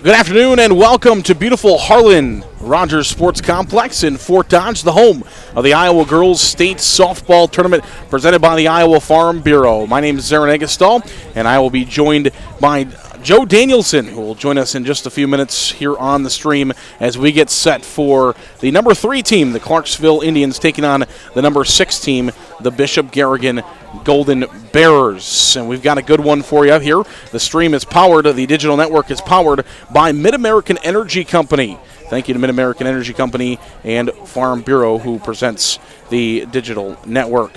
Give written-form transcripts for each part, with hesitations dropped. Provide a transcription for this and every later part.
Good afternoon and welcome to beautiful Harlan Rogers Sports Complex in Fort Dodge, the home of the Iowa Girls State Softball Tournament presented by the Iowa Farm Bureau. My name is Aaron Eggestal, and I will be joined by Joe Danielson, who will join us in just a few minutes here on the stream as we get set for the number 3 team, the Clarksville Indians, taking on the number 6 team, the Bishop Garrigan Golden Bearers. And we've got a good one for you here. The stream is powered, the digital network is powered by Mid-American Energy Company. Thank you to Mid-American Energy Company and Farm Bureau, who presents the digital network.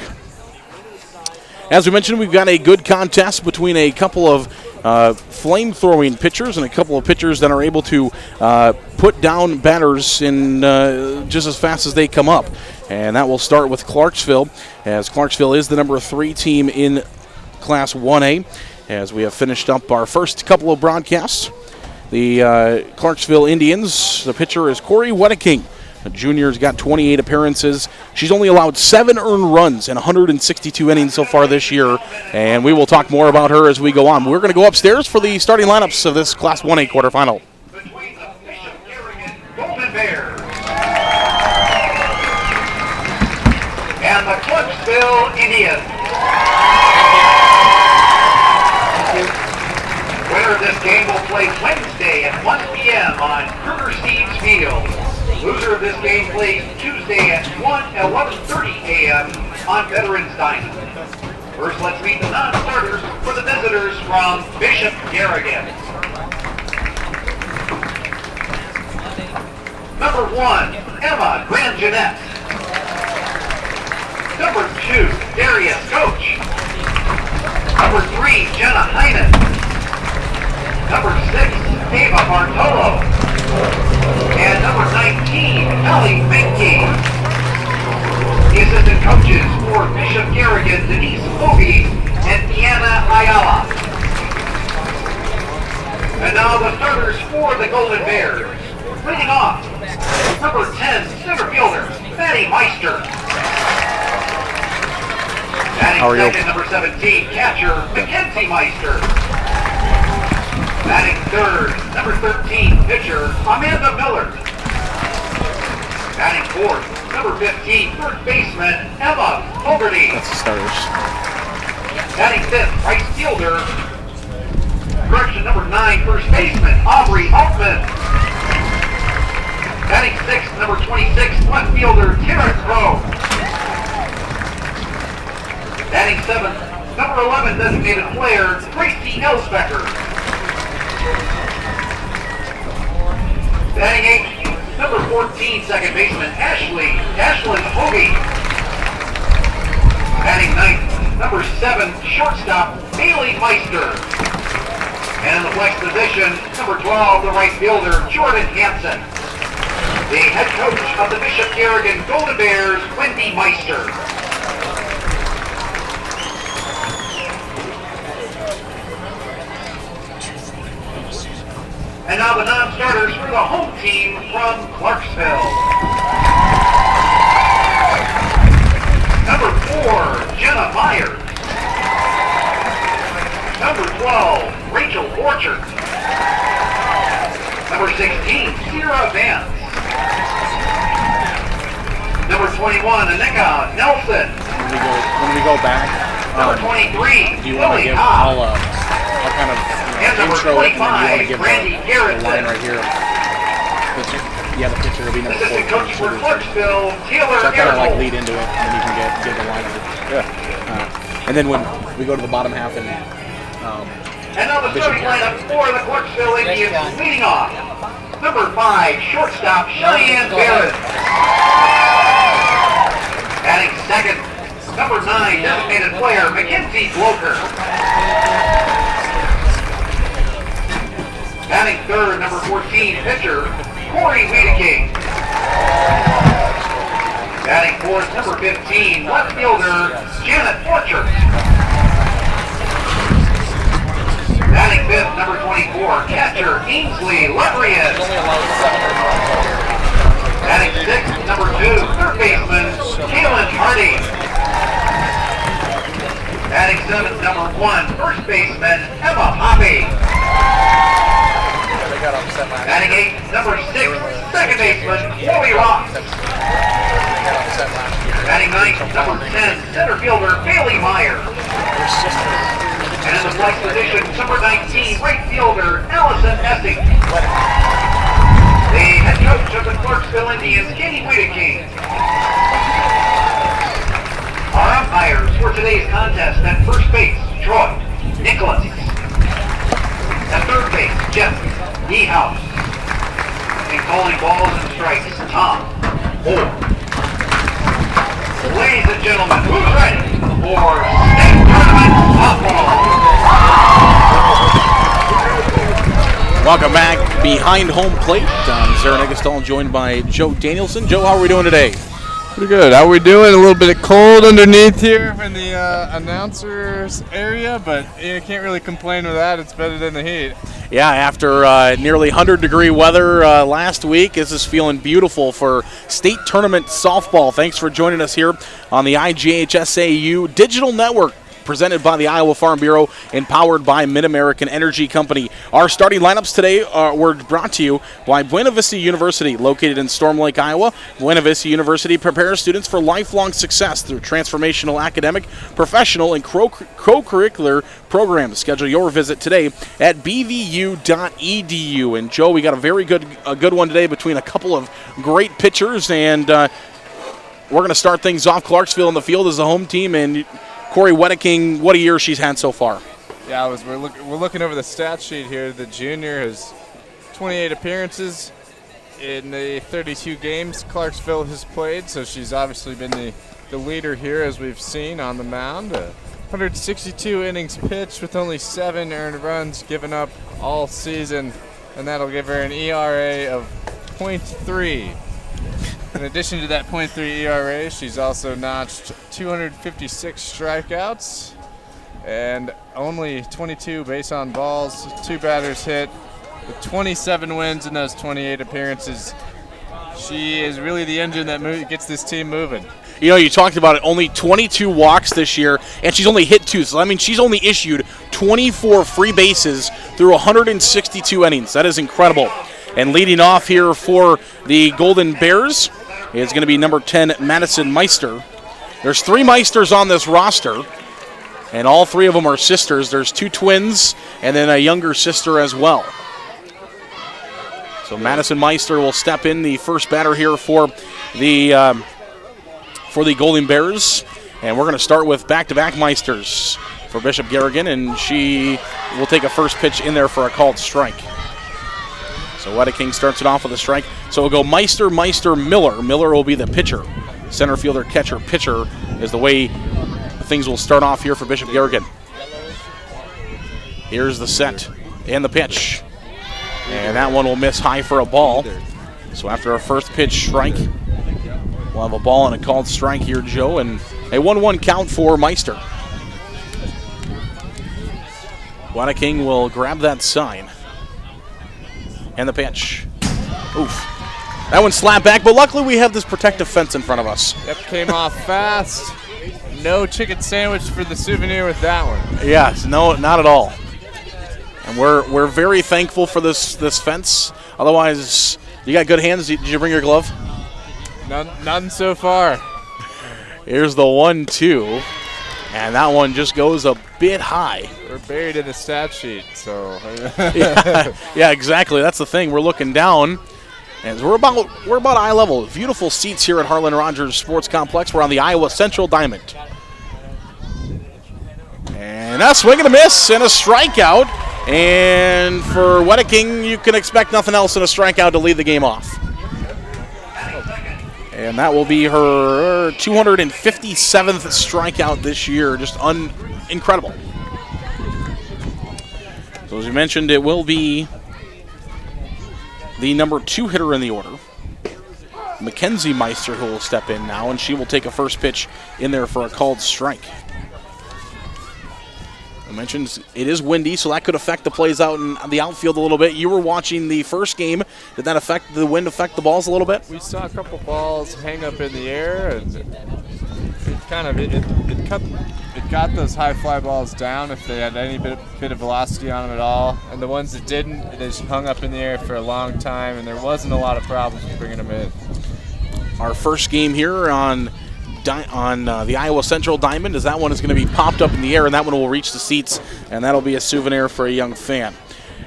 As we mentioned, we've got a good contest between a couple of flame-throwing pitchers and a couple of pitchers that are able to put down batters in just as fast as they come up. And that will start with Clarksville, as Clarksville is the number 3 team in Class 1A, as we have finished up our first couple of broadcasts. The Clarksville Indians, the pitcher is Corey Wedeking. The junior's got 28 appearances. She's only allowed 7 earned runs in 162 innings so far this year, and we will talk more about her as we go on. We're going to go upstairs for the starting lineups of this Class 1A quarterfinal. Between the Bishop Garrigan Golden Bears and the Clarksville Indians. Winner of this game will play Wednesday at 1 p.m. on Kruger Steves Field. Loser of this game plays Tuesday at 11:30 a.m. on Veterans Diamond. First, let's meet the non-starters for the visitors from Bishop Garrigan. Number 1, Emma Granjanette. Number 2, Darius Coach. Number 3, Jenna Heinen. Number 6, Ava Bartolo. And number 19, Ellie Menke. The assistant coaches for Bishop Garrigan, Denise Fogarty and Deanna Ayala. And now the starters for the Golden Bears. Leading off, number 10, center fielder, Maddie Meister. Batting second, number 17, catcher, Mackenzie Meister. Batting third, number 13, pitcher, Amanda Miller. Batting fourth, number 15, third baseman, Emma Fogarty. That's the starters. Batting fifth, right fielder, correction, number 9, first baseman, Aubrey Altman. Batting sixth, number 26, left fielder, Taryn Crow. Batting seventh, number 11, designated player, Tracy Elsbecker. Batting 8, number 14, second baseman, Ashlyn Hoagie. Batting 9th, number 7, shortstop, Bailey Meister. And in the flex position, number 12, the right fielder, Jordan Hansen. The head coach of the Bishop Garrigan Golden Bears, Wendy Meister. And now the non-starters for the home team from Clarksville. Number 4, Jenna Myers. Number 12, Rachel Orchard. Number 16, Sierra Vance. Number 21, Anika Nelson. When we go back, number 23, do you want to give all kind of intro, and then you want to give the line right here. Yeah, the picture will be number 4. Assistant coach for Clarksville, Taylor. So I kind of like lead into it, and then you can get the line of it. Yeah. And then when we go to the bottom half and now the starting lineup for the Clarksville Indians leading off. Number 5, shortstop, Cheyenne Barrett. Batting second, number 9, designated player, Mackenzie Bloker. Batting third, number 14, pitcher, Corey Wedeking. Batting fourth, number 15, left fielder, Janet Forcher. Batting fifth, number 24, catcher, Ainsley Lebrius. Batting sixth, number 2, third baseman, Kaylin Hardy. Batting seventh, number 1, first baseman, Emma Hoppy. Batting eighth, number 6, second baseman, Wally Rock. Batting ninth, number 10, center fielder, Bailey Meyer. And in the flex position, number 19, right fielder, Allison Essing. The head coach of the Clarksville Indians, Katie Whitaking. Our umpires for today's contest: at first base, Troy Nicholas. At third base, Jeff Niehaus. And calling balls and strikes, Tom Moore. Ladies and gentlemen, who's ready for state tournament softball? Welcome back behind home plate. Zara Negastal joined by Joe Danielson. Joe, how are we doing today? Pretty good. How are we doing? A little bit of cold underneath here in the announcers area, but you can't really complain with that. It's better than the heat. Yeah, after nearly 100-degree weather last week, this is feeling beautiful for state tournament softball. Thanks for joining us here on the IGHSAU Digital Network, presented by the Iowa Farm Bureau and powered by Mid-American Energy Company. Our starting lineups today were brought to you by Buena Vista University, located in Storm Lake, Iowa. Buena Vista University prepares students for lifelong success through transformational academic, professional, and co-curricular programs. Schedule your visit today at bvu.edu. And Joe, we got a very good one today between a couple of great pitchers, and we're going to start things off. Clarksville in the field as the home team, and Corey Wedeking, what a year she's had so far. Yeah, we're looking over the stat sheet here. The junior has 28 appearances in the 32 games Clarksville has played, so she's obviously been the leader here, as we've seen on the mound. 162 innings pitched with only 7 earned runs given up all season, and that'll give her an ERA of .3. In addition to that .3 ERA, she's also notched 256 strikeouts and only 22 base on balls, 2 batters hit, with 27 wins in those 28 appearances. She is really the engine that gets this team moving. You know, you talked about it, only 22 walks this year, and she's only hit 2. So, I mean, she's only issued 24 free bases through 162 innings. That is incredible. And leading off here for the Golden Bears is going to be number 10, Madison Meister. There's 3 Meisters on this roster, and all 3 of them are sisters. There's 2 twins and then a younger sister as well. So Madison Meister will step in, the first batter here for the Golden Bears. And we're going to start with back-to-back Meisters for Bishop Garrigan, and she will take a first pitch in there for a called strike. So Wedeking starts it off with a strike. So we'll go Meister, Miller. Miller will be the pitcher. Center fielder, catcher, pitcher is the way things will start off here for Bishop Garrigan. Here's the set and the pitch. And that one will miss high for a ball. So after our first pitch strike, we'll have a ball and a called strike here, Joe, and a 1-1 count for Meister. Wedeking will grab that sign. And the pitch. Oof. That one slapped back, but luckily we have this protective fence in front of us. Yep, came off fast. No chicken sandwich for the souvenir with that one. Yes, no, not at all. And we're very thankful for this fence. Otherwise, you got good hands. Did you bring your glove? None so far. Here's the 1-2. And that one just goes a bit high. We're buried in the stat sheet, so. yeah, exactly. That's the thing. We're looking down, and we're about eye level. Beautiful seats here at Harlan Rogers Sports Complex. We're on the Iowa Central Diamond. And a swing and a miss and a strikeout. And for Wedeking, you can expect nothing else than a strikeout to lead the game off. And that will be her 257th strikeout this year. Just incredible. So as you mentioned, it will be the number 2 hitter in the order, Mackenzie Meister, who will step in now, and she will take a first pitch in there for a called strike. I mentioned it is windy, so that could affect the plays out in the outfield a little bit. You were watching the first game. Did that the wind affect the balls a little bit? We saw a couple balls hang up in the air, and It got those high fly balls down if they had any bit of velocity on them at all, and the ones that didn't, it just hung up in the air for a long time, and there wasn't a lot of problems with bringing them in. Our first game here on the Iowa Central Diamond is that one is going to be popped up in the air, and that one will reach the seats, and that'll be a souvenir for a young fan.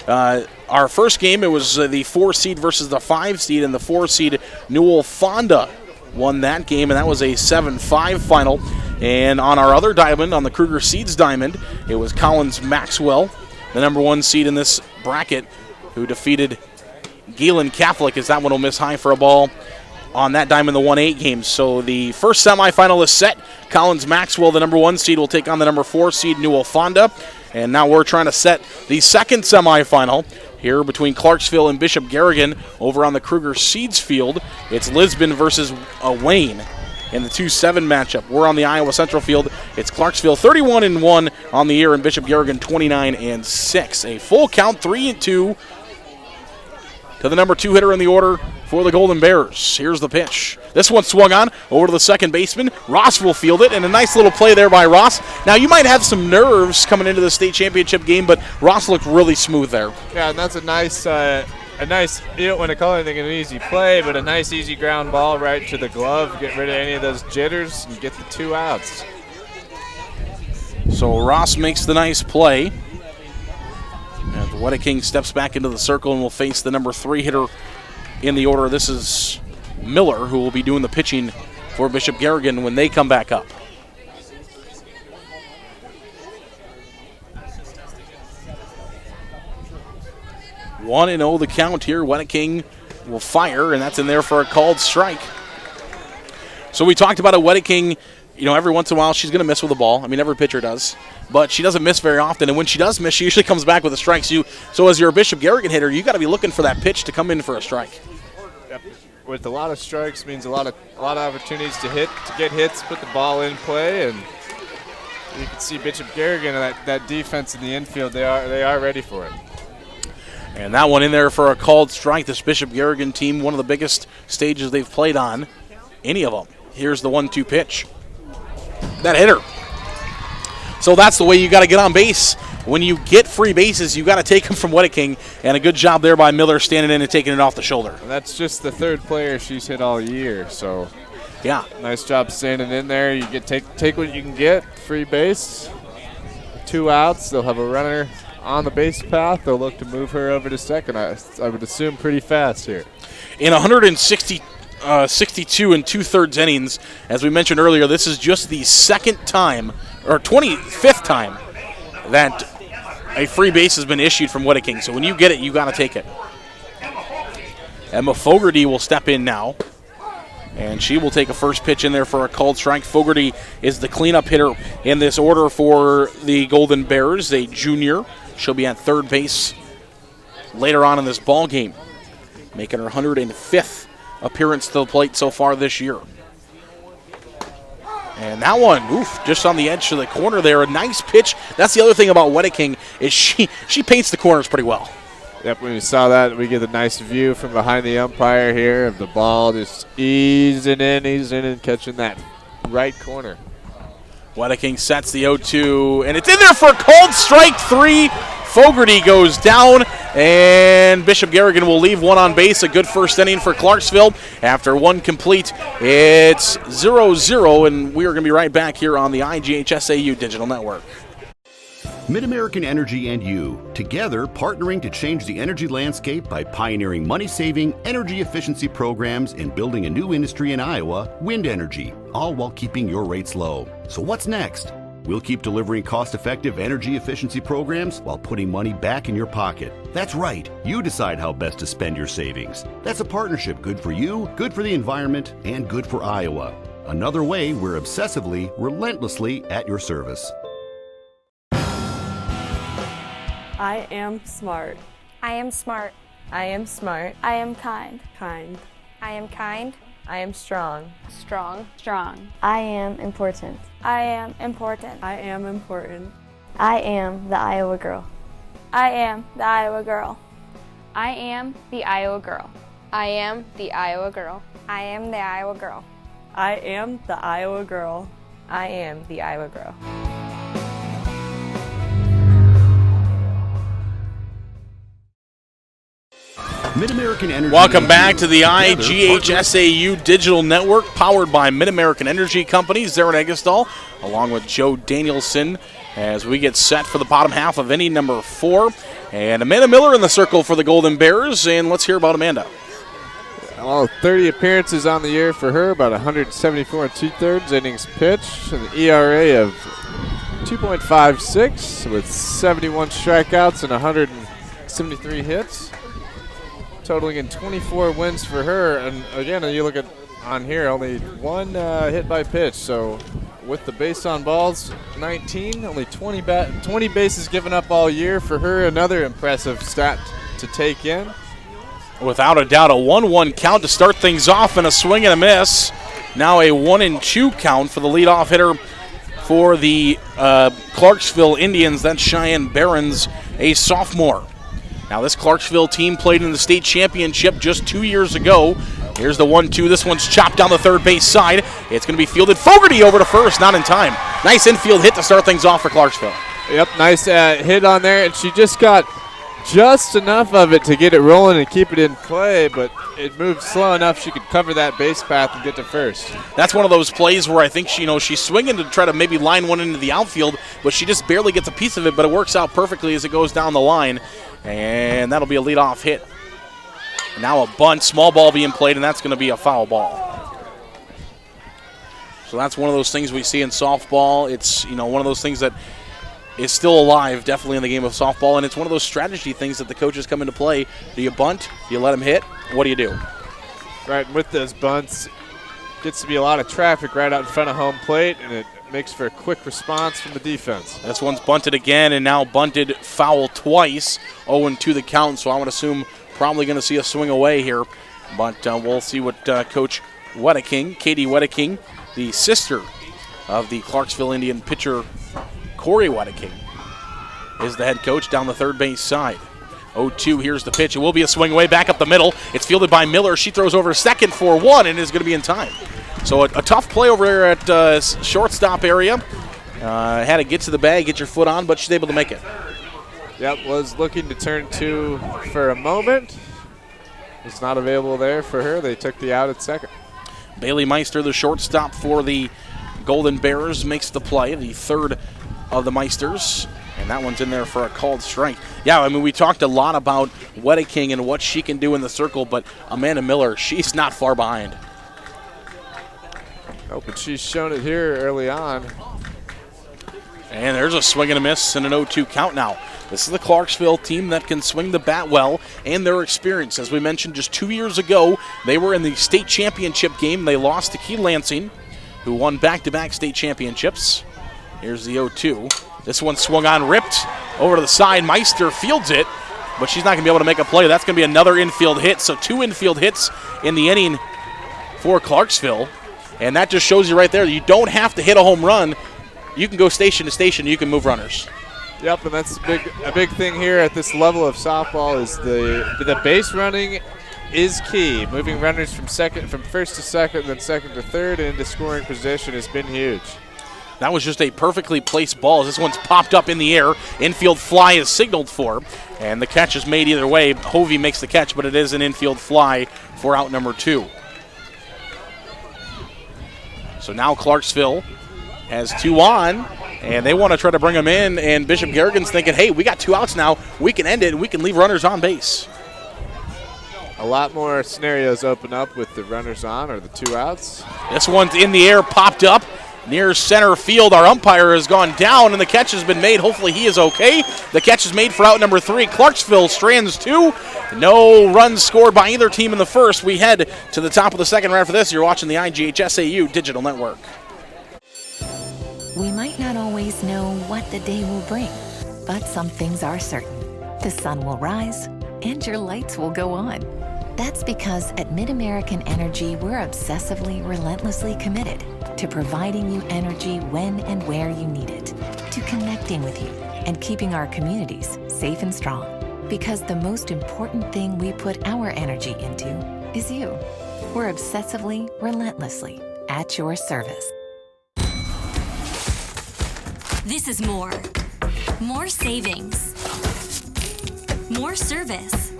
Our first game, it was the 4 seed versus the 5 seed, and the 4 seed Newell Fonda won that game, and that was a 7-5 final. And on our other diamond, on the Kruger Seeds Diamond, it was Collins Maxwell, the number 1 seed in this bracket, who defeated Galen Catholic, as that one will miss high for a ball on that diamond, the 1-8 game. So the first semifinal is set. Collins Maxwell, the number 1 seed, will take on the number 4 seed Newell Fonda. And now we're trying to set the second semifinal here between Clarksville and Bishop Garrigan over on the Kruger Seeds field. It's Lisbon versus Wayne in the 2-7 matchup. We're on the Iowa Central field. It's Clarksville 31-1 on the year and Bishop Garrigan 29-6. A full count, 3-2 to the number 2 hitter in the order for the Golden Bears. Here's the pitch. This one swung on over to the second baseman. Ross will field it, and a nice little play there by Ross. Now, you might have some nerves coming into the state championship game, but Ross looked really smooth there. Yeah, and that's a nice, you don't want to call anything an easy play, but a nice, easy ground ball right to the glove. Get rid of any of those jitters and get the 2 outs. So Ross makes the nice play. And the Wedeking steps back into the circle and will face the number 3 hitter in the order. This is Miller, who will be doing the pitching for Bishop Garrigan when they come back up. One and 0 the count here. Wedeking will fire, and that's in there for a called strike. So we talked about a Wedeking. You know, every once in a while she's going to miss with the ball. I mean, every pitcher does. But she doesn't miss very often, and when she does miss, she usually comes back with a strike. So as you're a Bishop Garrigan hitter, you got to be looking for that pitch to come in for a strike. Yep. With a lot of strikes means a lot of opportunities to get hits, put the ball in play, and you can see Bishop Garrigan, that defense in the infield, they are ready for it. And that one in there for a called strike. This Bishop Garrigan team, one of the biggest stages they've played on, any of them. Here's the 1-2 pitch. That hitter. So that's the way you got to get on base. When you get free bases, you got to take them from Wedeking, and a good job there by Miller standing in and taking it off the shoulder. And that's just the 3rd player she's hit all year, so yeah, nice job standing in there. You get take what you can get, free base, 2 outs. They'll have a runner on the base path. They'll look to move her over to second. I would assume pretty fast here. In 62 2/3 innings, as we mentioned earlier, this is just the 2nd time, or 25th time, that a free base has been issued from Wedeking. So when you get it, you got to take it. Emma Fogarty will step in now, and she will take a first pitch in there for a called strike. Fogarty is the cleanup hitter in this order for the Golden Bears, a junior. She'll be at 3rd base later on in this ball game, making her 105th appearance to the plate so far this year. And that one, just on the edge of the corner there, a nice pitch. That's the other thing about Wedeking, is she paints the corners pretty well. Yep, when you saw that, we get a nice view from behind the umpire here of the ball just easing in and catching that right corner. Wedeking sets the 0-2, and it's in there for a called strike 3. Fogarty goes down, and Bishop Garrigan will leave one on base. A good first inning for Clarksville. After one complete, it's 0-0, and we are going to be right back here on the IGHSAU Digital Network. MidAmerican Energy and you, together partnering to change the energy landscape by pioneering money-saving, energy efficiency programs and building a new industry in Iowa, wind energy, all while keeping your rates low. So what's next? We'll keep delivering cost-effective energy efficiency programs while putting money back in your pocket. That's right. You decide how best to spend your savings. That's a partnership good for you, good for the environment, and good for Iowa. Another way we're obsessively, relentlessly at your service. I am smart. I am smart. I am smart. I am kind. Kind. I am kind. I am strong. Strong. Strong. I am important. I am important. I am important. I am the Iowa girl. I am the Iowa girl. I am the Iowa girl. I am the Iowa girl. I am the Iowa girl. I am the Iowa girl. I am the Iowa girl. Mid-American Energy. Welcome and back you, to the together, IGHSAU Digital Network, powered by Mid-American Energy Company. Zaren Eggestall, along with Joe Danielson, as we get set for the bottom half of inning number 4. And Amanda Miller in the circle for the Golden Bears, and let's hear about Amanda. Well, 30 appearances on the year for her, about 174 2/3 innings pitched, an ERA of 2.56 with 71 strikeouts and 173 hits, totaling in 24 wins for her. And again, you look at on here, only one hit by pitch. So with the base on balls, 19, only 20 bases given up all year for her. Another impressive stat to take in. Without a doubt, a 1-1 count to start things off and a swing and a miss. Now a 1-2 count for the leadoff hitter for the Clarksville Indians. That's Cheyenne Behrens, a sophomore. Now this Clarksville team played in the state championship just 2 years ago. Here's the 1-2. This one's chopped down the third base side. It's going to be fielded. Fogarty over to first, not in time. Nice infield hit to start things off for Clarksville. Yep, nice hit on there, and she just got just enough of it to get it rolling and keep it in play, but it moved slow enough she could cover that base path and get to first. That's one of those plays where I think she's swinging to try to maybe line one into the outfield, but she just barely gets a piece of it, but it works out perfectly as it goes down the line, and that'll be a leadoff hit. Now a bunt, small ball being played, and that's going to be a foul ball. So that's one of those things we see in softball. It's one of those things that is still alive, definitely in the game of softball, and it's one of those strategy things that the coaches come into play. Do you bunt? Do you let them hit? What do you do? Right, and with those bunts, gets to be a lot of traffic right out in front of home plate, and it makes for a quick response from the defense. This one's bunted again, and now bunted foul twice. 0-2 the count, so I would assume probably going to see a swing away here, but we'll see what Coach Wedeking, Katie Wedeking, the sister of the Clarksville Indian pitcher Corey Wedeking, is the head coach down the third base side. 0-2, here's the pitch. It will be a swing away back up the middle. It's fielded by Miller. She throws over second for 1 and is going to be in time. So a tough play over there at shortstop area. Had to get to the bag, get your foot on, but she's able to make it. Yep, was looking to turn 2 for a moment. Was not available there for her. They took the out at second. Bailey Meister, the shortstop for the Golden Bears, makes the play, the third of the Meisters, and that one's in there for a called strike. Yeah, I mean, we talked a lot about Wedeking and what she can do in the circle, but Amanda Miller, she's not far behind. Oh, but she's shown it here early on. And there's a swing and a miss and an 0-2 count now. This is the Clarksville team that can swing the bat well, and their experience. As we mentioned, just 2 years ago, they were in the state championship game. They lost to Key Lansing, who won back-to-back state championships. Here's the 0-2. This one swung on, ripped over to the side. Meister fields it, but she's not going to be able to make a play. That's going to be another infield hit. So 2 infield hits in the inning for Clarksville. And that just shows you right there, you don't have to hit a home run. You can go station to station. You can move runners. Yep, and that's a big thing here at this level of softball is the base running is key. Moving runners from first to second, then second to third, and into scoring position has been huge. That was just a perfectly placed ball. This one's popped up in the air. Infield fly is signaled for, and the catch is made either way. Hovey makes the catch, but it is an infield fly for out number 2. So now Clarksville has 2 on, and they want to try to bring them in, and Bishop Garrigan's thinking, hey, we got 2 outs now. We can end it, and we can leave runners on base. A lot more scenarios open up with the runners on or the 2 outs. This one's in the air, popped up near center field. Our umpire has gone down, and the catch has been made. Hopefully he is okay. The catch is made for out number 3. Clarksville strands 2. No runs scored by either team in the first. We head to the top of the second right after this. You're watching the IGHSAU Digital Network. We might not always know what the day will bring, but some things are certain. The sun will rise, and your lights will go on. That's because at Mid-American Energy, we're obsessively, relentlessly committed to providing you energy when and where you need it, to connecting with you and keeping our communities safe and strong. Because the most important thing we put our energy into is you. We're obsessively, relentlessly at your service. This is more. More savings. More service.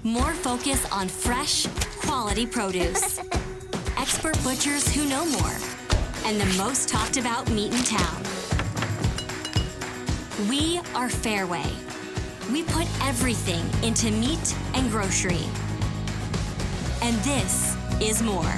More focus on fresh, quality produce. Expert butchers who know more. And the most talked about meat in town. We are Fairway. We put everything into meat and grocery. And this is more.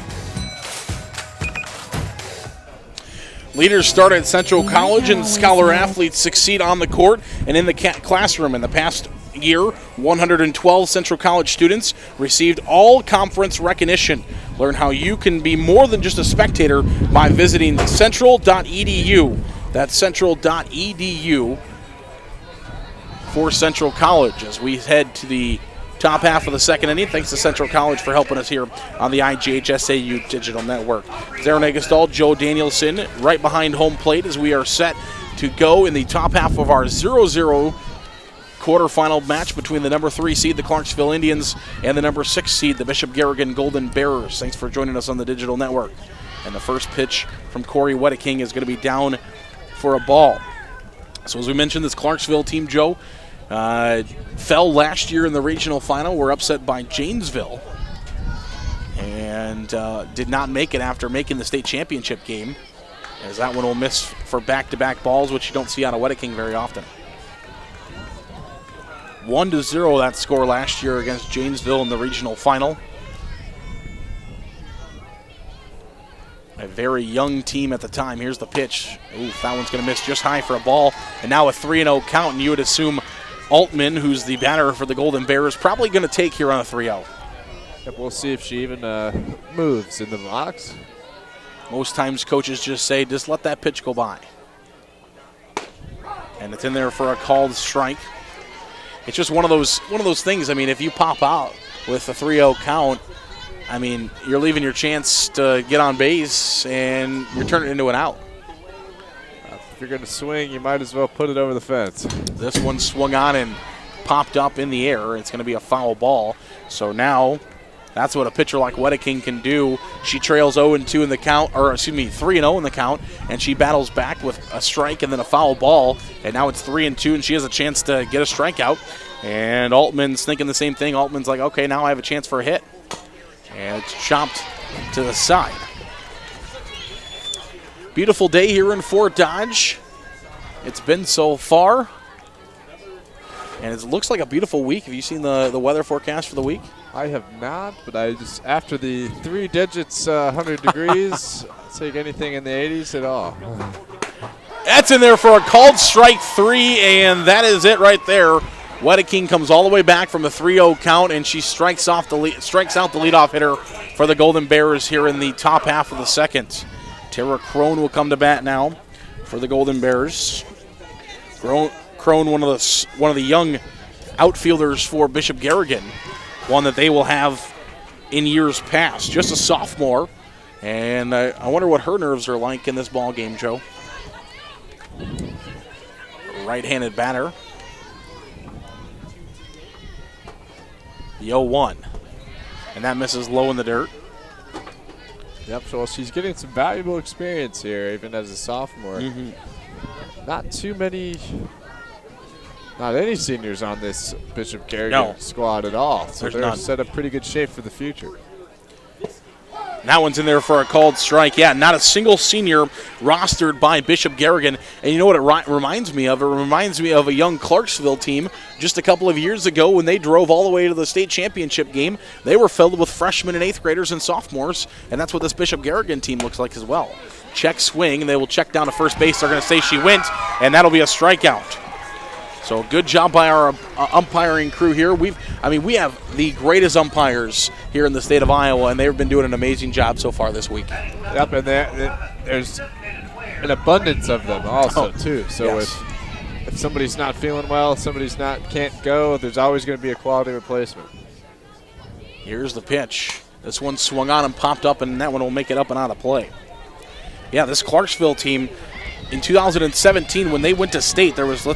Leaders start at Central College, and scholar athletes succeed on the court and in the classroom. In the past year, 112 Central College students received all conference recognition. Learn how you can be more than just a spectator by visiting central.edu. That's central.edu for Central College as we head to the top half of the second inning. Thanks to Central College for helping us here on the IGHSAU Digital Network. Zarin Egestal, Joe Danielson right behind home plate as we are set to go in the top half of our 0-0 quarterfinal match between the number 3 seed, the Clarksville Indians, and the number 6 seed, the Bishop Garrigan Golden Bearers. Thanks for joining us on the Digital Network. And the first pitch from Corey Wedeking is going to be down for a ball. So as we mentioned, this Clarksville team, Joe, fell last year in the regional final. Were upset by Janesville and did not make it after making the state championship game, as that one will miss for back-to-back balls, which you don't see out of Wedeking very often. 1-0 that score last year against Janesville in the regional final. A very young team at the time. Here's the pitch. Oof, that one's going to miss just high for a ball. And now a 3-0 count, and you would assume Altman, who's the batter for the Golden Bears, probably going to take here on a 3-0. Yep, we'll see if she even moves in the box. Most times coaches just say, just let that pitch go by. And it's in there for a called strike. It's just one of those things. I mean, if you pop out with a 3-0 count, I mean, you're leaving your chance to get on base and you're turning it into an out. If you're going to swing, you might as well put it over the fence. This one swung on and popped up in the air. It's going to be a foul ball. So now that's what a pitcher like Wedeking can do. She trails 0-2 in the count, or excuse me, 3-0 in the count, and she battles back with a strike and then a foul ball. And now it's 3-2, and she has a chance to get a strikeout. And Altman's thinking the same thing. Altman's like, okay, now I have a chance for a hit. And it's chopped to the side. Beautiful day here in Fort Dodge. It's been so far. And it looks like a beautiful week. Have you seen the weather forecast for the week? I have not, but I just, after the 3 digits, 100 degrees, I'll take anything in the 80s at all. That's in there for a called strike 3, and that is it right there. Wedeking comes all the way back from a 3-0 count, and she strikes out the leadoff hitter for the Golden Bears here in the top half of the second. Tara Crone will come to bat now for the Golden Bears. Crone, one of the young outfielders for Bishop Garrigan, one that they will have in years past. Just a sophomore, and I wonder what her nerves are like in this ball game, Joe. Right-handed batter. The 0-1, and that misses low in the dirt. Yep, so she's getting some valuable experience here, even as a sophomore. Not any seniors on this Bishop Garrigan squad at all. So they're set up pretty good shape for the future. And that one's in there for a called strike. Yeah, not a single senior rostered by Bishop Garrigan. And you know what it reminds me of? It reminds me of a young Clarksville team just a couple of years ago when they drove all the way to the state championship game. They were filled with freshmen and 8th graders and sophomores, and that's what this Bishop Garrigan team looks like as well. Check swing, and they will check down to first base. They're going to say she went, and that'll be a strikeout. So good job by our umpiring crew here. We have the greatest umpires here in the state of Iowa, and they've been doing an amazing job so far this week. Yep, and there's an abundance of them also too. So if somebody's not feeling well, can't go, there's always going to be a quality replacement. Here's the pitch. This one swung on and popped up, and that one will make it up and out of play. Yeah, this Clarksville team in 2017 when they went to state, there was,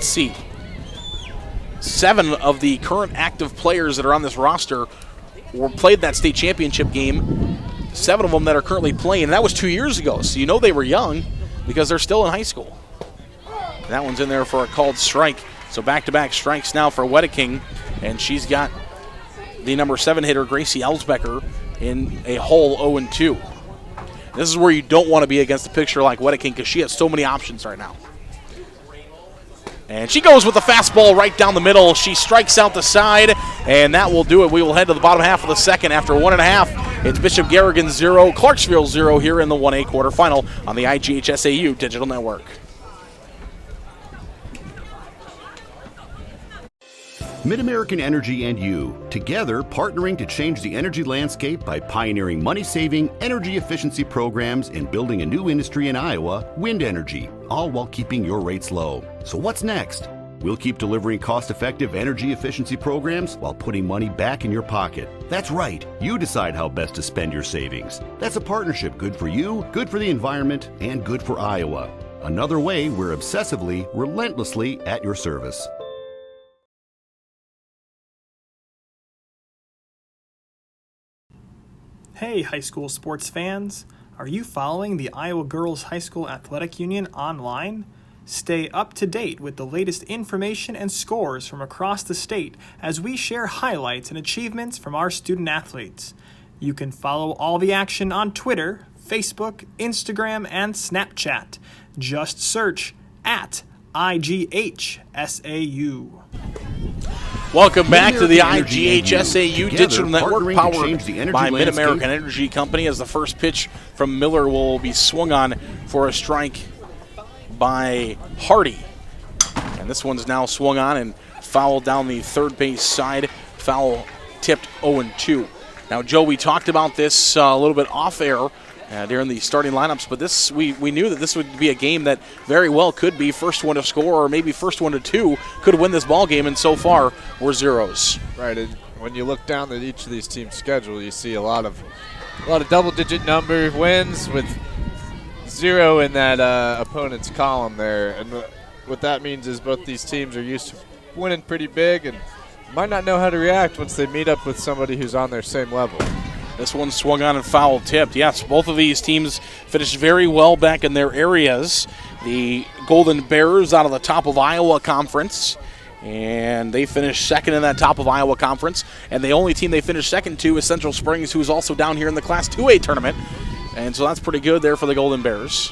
7 of the current active players that are on this roster played that state championship game. 7 of them that are currently playing, and that was 2 years ago. So you know they were young because they're still in high school. That one's in there for a called strike. So back-to-back strikes now for Wedeking, and she's got the number 7 hitter, Gracie Elsbecker, in a whole 0-2. This is where you don't want to be against a pitcher like Wedeking because she has so many options right now. And she goes with the fastball right down the middle. She strikes out the side, and that will do it. We will head to the bottom half of the second. After 1.5, it's Bishop Garrigan 0, Clarksville 0 here in the 1A quarterfinal on the IGHSAU Digital Network. MidAmerican Energy and you, together partnering to change the energy landscape by pioneering money-saving, energy efficiency programs and building a new industry in Iowa, wind energy, all while keeping your rates low. So what's next? We'll keep delivering cost-effective energy efficiency programs while putting money back in your pocket. That's right, you decide how best to spend your savings. That's a partnership good for you, good for the environment, and good for Iowa. Another way we're obsessively, relentlessly at your service. Hey high school sports fans, are you following the Iowa Girls High School Athletic Union online? Stay up to date with the latest information and scores from across the state as we share highlights and achievements from our student athletes. You can follow all the action on Twitter, Facebook, Instagram, and Snapchat. Just search at IGHSAU. Welcome back to the IGHSAU Digital Network, powered by MidAmerican Energy Company, as the first pitch from Miller will be swung on for a strike by Hardy. And this one's now swung on and fouled down the third base side, foul tipped 0-2. Now, Joe, we talked about this a little bit off air during the starting lineups, but this we knew that this would be a game that very well could be first one to score or maybe first one to two could win this ball game, and so far we're zeros. Right, and when you look down at each of these teams' schedule, you see a lot of double-digit number wins with 0 in that opponent's column there, and what that means is both these teams are used to winning pretty big and might not know how to react once they meet up with somebody who's on their same level. This one swung on and foul tipped. Yes, both of these teams finished very well back in their areas. The Golden Bears out of the top of Iowa Conference, and they finished second in that top of Iowa Conference. And the only team they finished second to is Central Springs, who's also down here in the Class 2A tournament. And so that's pretty good there for the Golden Bears.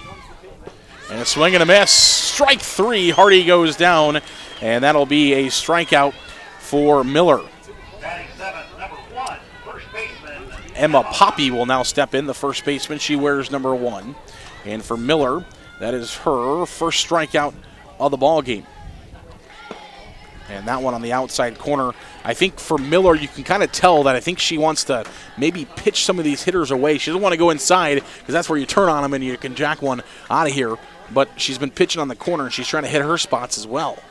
And a swing and a miss. Strike 3. Hardy goes down, and that'll be a strikeout for Miller. Emma Poppy will now step in, the first baseman. She wears number 1. And for Miller, that is her first strikeout of the ball game. And that one on the outside corner. I think for Miller, you can kind of tell that I think she wants to maybe pitch some of these hitters away. She doesn't want to go inside because that's where you turn on them and you can jack one out of here. But she's been pitching on the corner, and she's trying to hit her spots as well.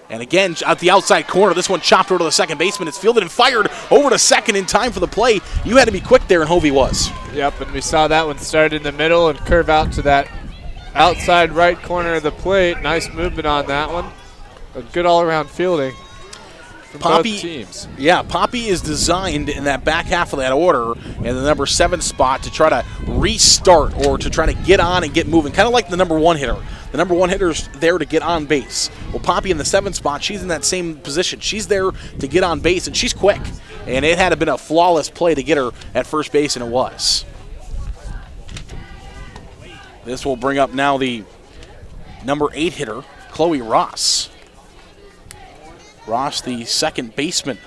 And again, at the outside corner, this one chopped over to the second baseman. It's fielded and fired over to second in time for the play. You had to be quick there, and Hovey was. Yep, and we saw that one start in the middle and curve out to that outside right corner of the plate. Nice movement on that one. A good all-around fielding from both teams. Yeah, Poppy is designed in that back half of that order in the number 7 spot to try to restart or to try to get on and get moving, kind of like the number 1 hitter. The number 1 hitter's there to get on base. Well, Poppy in the 7th spot, she's in that same position. She's there to get on base, and she's quick. And it had been a flawless play to get her at first base, and it was. This will bring up now the number 8 hitter, Chloe Ross. Ross, the second baseman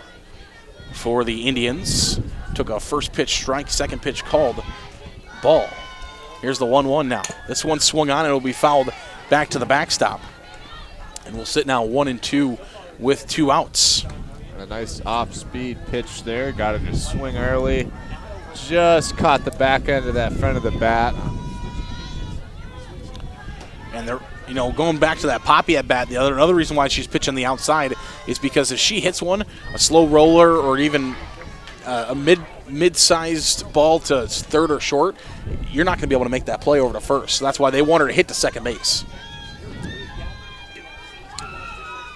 for the Indians, took a first pitch strike, second pitch called ball. Here's the 1-1 now. This one swung on, and it will be fouled back to the backstop. And we'll sit now 1-2 with 2 outs. A nice off-speed pitch there. Got it to swing early. Just caught the back end of that front of the bat. And they're, going back to that Poppy at bat, another reason why she's pitching the outside is because if she hits one, a slow roller or even a mid-sized ball to third or short, you're not going to be able to make that play over to first. So that's why they want her to hit to second base.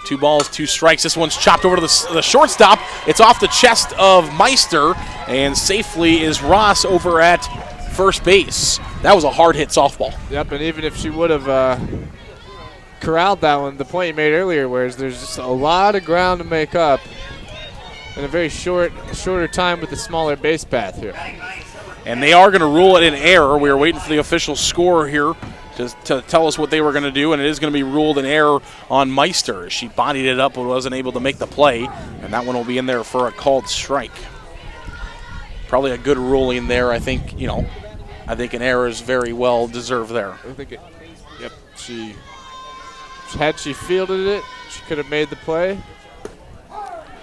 2 balls, 2 strikes. This one's chopped over to the shortstop. It's off the chest of Meister, and safely is Ross over at first base. That was a hard hit softball. Yep, and even if she would have corralled that one, the point you made earlier, whereas there's just a lot of ground to make up in a very shorter time with the smaller base path here. And they are going to rule it an error. We were waiting for the official score here to tell us what they were going to do, and it is going to be ruled an error on Meister. She bodied it up but wasn't able to make the play, and that one will be in there for a called strike. Probably a good ruling there. I think an error is very well deserved there. I think yep. Had she fielded it, she could have made the play.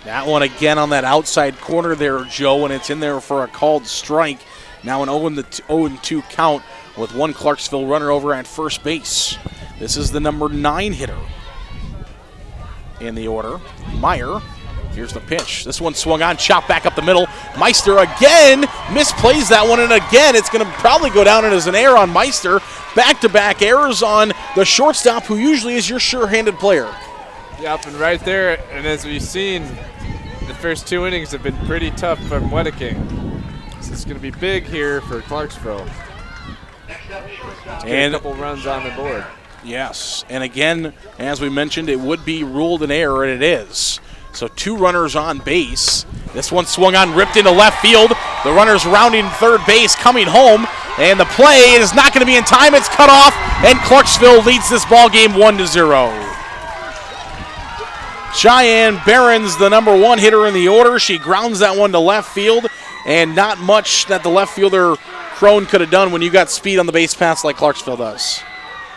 That one again on that outside corner there, Joe, and it's in there for a called strike. Now an 0-2 count with one Clarksville runner over at first base. This is the number 9 hitter in the order, Meyer. Here's the pitch. This one swung on, chopped back up the middle. Meister again misplays that one, and again it's going to probably go down as an error on Meister. Back-to-back errors on the shortstop, who usually is your sure-handed player. Yep, and right there, and as we've seen, the first 2 innings have been pretty tough from Wedeking. So it's going to be big here for Clarksville. And a couple runs on the board. Yes, and again, as we mentioned, it would be ruled an error, and it is. So 2 runners on base. This one swung on, ripped into left field. The runner's rounding third base, coming home, and the play is not going to be in time. It's cut off, and Clarksville leads this ball game 1-0. Cheyenne Barron's the number 1 hitter in the order. She grounds that one to left field, and not much that the left fielder Crone could have done when you got speed on the base pass like Clarksville does.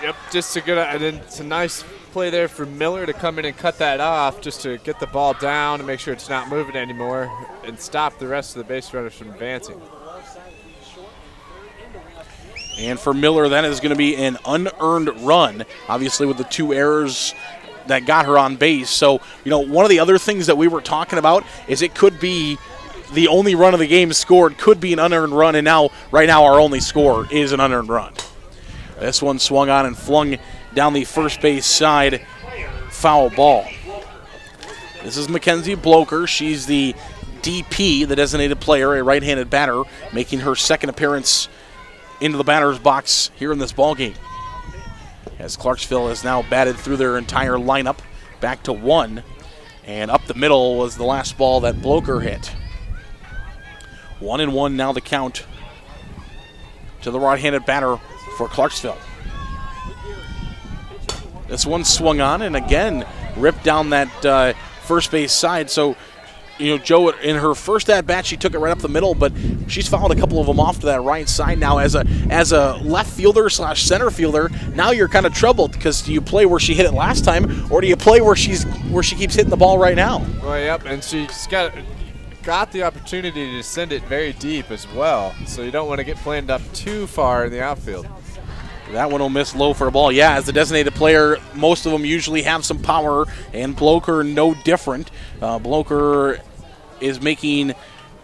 Yep, just a good, and then it's a nice play there for Miller to come in and cut that off just to get the ball down and make sure it's not moving anymore and stop the rest of the base runners from advancing. And for Miller, that is going to be an unearned run, obviously with the 2 errors that got her on base. So, one of the other things that we were talking about is it could be the only run of the game scored could be an unearned run, and right now our only score is an unearned run. This one swung on and flung down the first base side, foul ball. This is Mackenzie Bloker. She's the DP, the designated player, a right-handed batter, making her second appearance into the batter's box here in this ball game. As Clarksville has now batted through their entire lineup, back to 1, and up the middle was the last ball that Bloker hit. 1-1 now the count to the right-handed batter for Clarksville. This one swung on and again ripped down that first base side. So, Joe, in her first at-bat, she took it right up the middle, but she's fouled a couple of them off to that right side now. As a left fielder / center fielder, now you're kind of troubled because do you play where she hit it last time, or do you play where she keeps hitting the ball right now? Well, yep, and she's got the opportunity to send it very deep as well, so you don't want to get planed up too far in the outfield. That one will miss low for a ball. Yeah, as the designated player, most of them usually have some power, and Bloker no different. Bloker is making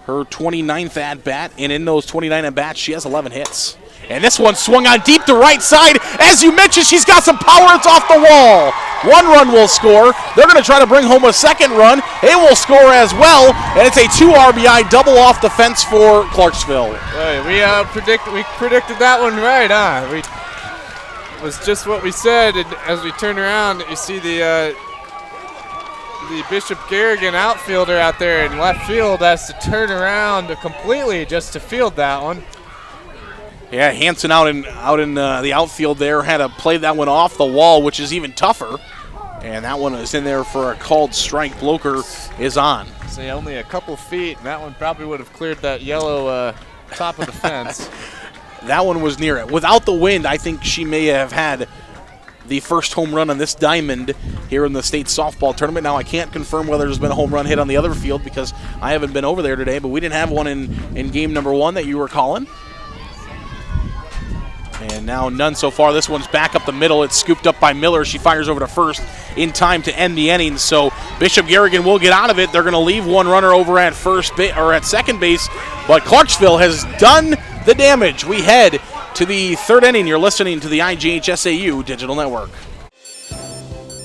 her 29th at-bat, and in those 29 at-bats, she has 11 hits. And this one swung on deep to right side. As you mentioned, she's got some power. It's off the wall. 1 run will score. They're going to try to bring home a second run. It will score as well, and it's a 2 RBI double off the fence for Clarksville. Right, we predicted that one right, huh? It was just what we said, and as we turn around, you see the Bishop Garrigan outfielder out there in left field has to turn around completely just to field that one. Yeah, Hansen out in the outfield there had to play that one off the wall, which is even tougher. And that one is in there for a called strike. Bloker is on. Say only a couple feet, and that one probably would have cleared that yellow top of the fence. That one was near it. Without the wind, I think she may have had the first home run on this diamond here in the state softball tournament. Now, I can't confirm whether there's been a home run hit on the other field because I haven't been over there today, but we didn't have one in game number 1 that you were calling. And now none so far. This one's back up the middle. It's scooped up by Miller. She fires over to first in time to end the inning. So Bishop Garrigan will get out of it. They're going to leave one runner over at at second base, but Clarksville has done the damage. We head to the 3rd inning. You're listening to the IGHSAU Digital Network.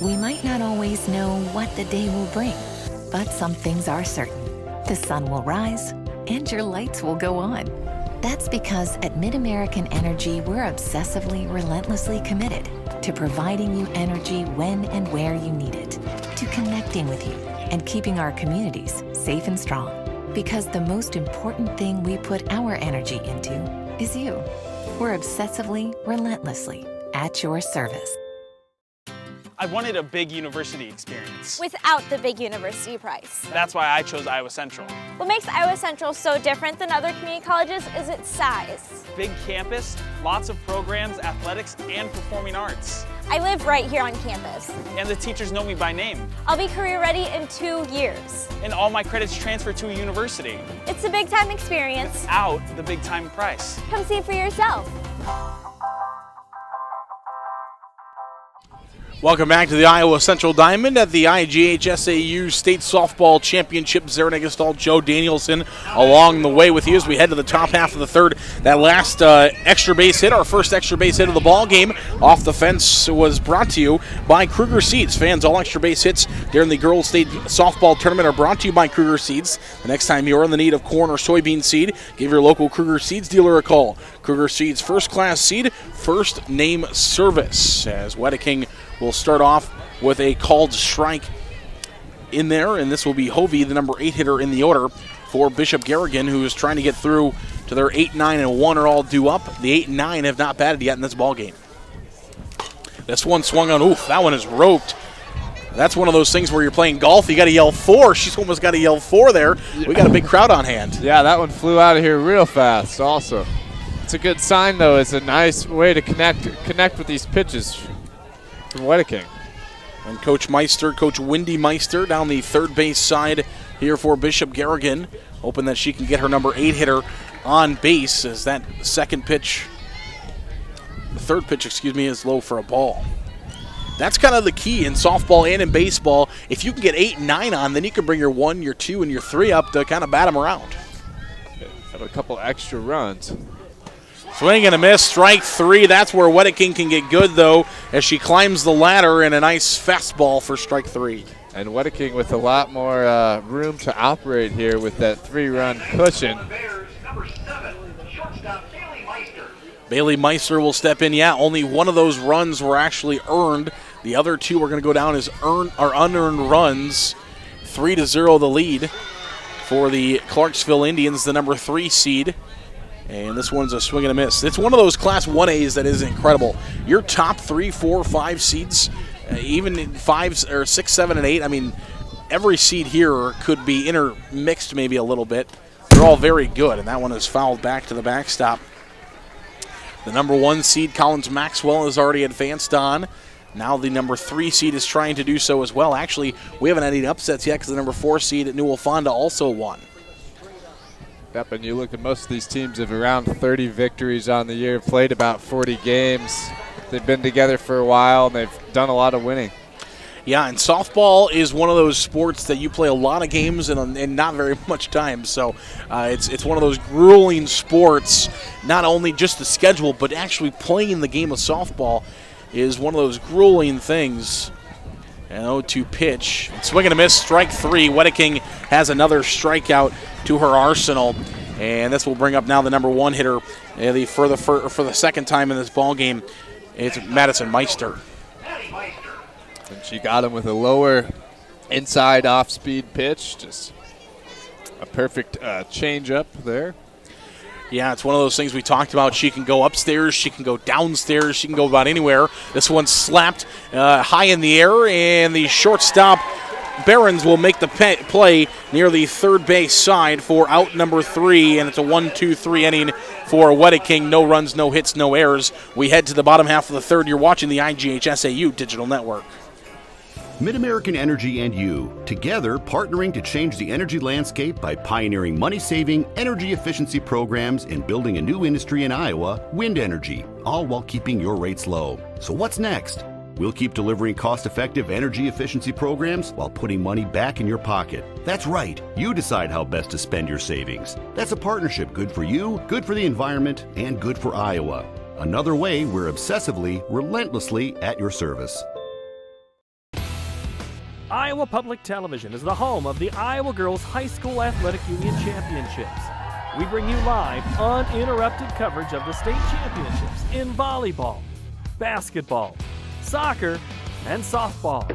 We might not always know what the day will bring, but some things are certain. The sun will rise and your lights will go on. That's because at MidAmerican Energy, we're obsessively, relentlessly committed to providing you energy when and where you need it, to connecting with you and keeping our communities safe and strong. Because the most important thing we put our energy into is you. We're obsessively, relentlessly at your service. I wanted a big university experience. Without the big university price. That's why I chose Iowa Central. What makes Iowa Central so different than other community colleges is its size. Big campus, lots of programs, athletics, and performing arts. I live right here on campus. And the teachers know me by name. I'll be career ready in 2 years. And all my credits transfer to a university. It's a big time experience. Without the big time price. Come see for yourself. Welcome back to the Iowa Central Diamond at the IGHSAU State Softball Championship. Zaren Eggestall, Joe Danielson along the way with you as we head to the top half of the third. That last extra base hit, our first extra base hit of the ball game off the fence, was brought to you by Kruger Seeds. Fans, all extra base hits during the Girls State Softball Tournament are brought to you by Kruger Seeds. The next time you're in the need of corn or soybean seed, give your local Kruger Seeds dealer a call. Kruger Seeds, first class seed, first name service. As Wedeking will start off with a called strike in there, and this will be Hovey, the number 8 hitter in the order for Bishop Garrigan, who is trying to get through to their 8, 9, and 1 are all due up. The 8 and 9 have not batted yet in this ball game. This one swung on. Oof, that one is roped. That's one of those things where you're playing golf, you got to yell 4. She's almost got to yell 4 there. We got a big crowd on hand. Yeah, that one flew out of here real fast also. It's a good sign, though. It's a nice way to connect with these pitches from Wedeking. And Coach Wendy Meister down the third base side here for Bishop Garrigan, hoping that she can get her number 8 hitter on base as that third pitch, is low for a ball. That's kind of the key in softball and in baseball. If you can get 8 and 9 on, then you can bring your 1, your 2, and your 3 up to kind of bat them around. Have a couple extra runs. Swing and a miss, strike 3. That's where Wedeking can get good, though, as she climbs the ladder, and a nice fastball for strike 3. And Wedeking with a lot more room to operate here with that 3-run cushion. Bailey Meister will step in. Yeah, only one of those runs were actually earned. The other 2 are going to go down as unearned runs. 3-0 the lead for the Clarksville Indians, the number 3 seed. And this one's a swing and a miss. It's one of those Class 1As that is incredible. Your top 3, 4, 5 seeds, even in 5 or 6, 7, and 8, I mean, every seed here could be intermixed maybe a little bit. They're all very good, and that one is fouled back to the backstop. The number 1 seed, Collins Maxwell, is already advanced on. Now the number 3 seed is trying to do so as well. Actually, we haven't had any upsets yet because the number 4 seed at Newell Fonda also won. Yep, and you look at most of these teams have around 30 victories on the year, played about 40 games. They've been together for a while, and they've done a lot of winning. Yeah, and softball is one of those sports that you play a lot of games in not very much time. So it's one of those grueling sports, not only just the schedule, but actually playing the game of softball is one of those grueling things. And 0-2 pitch. Swing and a miss, strike 3. Wedeking has another strikeout to her arsenal. And this will bring up now the number 1 hitter for the second time in this ball game. It's Madison Meister. And she got him with a lower inside off-speed pitch. Just a perfect change-up there. Yeah, it's one of those things we talked about. She can go upstairs, she can go downstairs, she can go about anywhere. This one slapped high in the air, and the shortstop, Behrens, will make the play near the third base side for out number 3, and it's a 1-2-3 inning for Wedeking. No runs, no hits, no errors. We head to the bottom half of the third. You're watching the IGHSAU Digital Network. MidAmerican Energy and you, together partnering to change the energy landscape by pioneering money-saving, energy efficiency programs and building a new industry in Iowa, wind energy, all while keeping your rates low. So what's next? We'll keep delivering cost-effective energy efficiency programs while putting money back in your pocket. That's right. You decide how best to spend your savings. That's a partnership good for you, good for the environment, and good for Iowa. Another way we're obsessively, relentlessly at your service. Iowa Public Television is the home of the Iowa Girls High School Athletic Union Championships. We bring you live, uninterrupted coverage of the state championships in volleyball, basketball, soccer, and softball.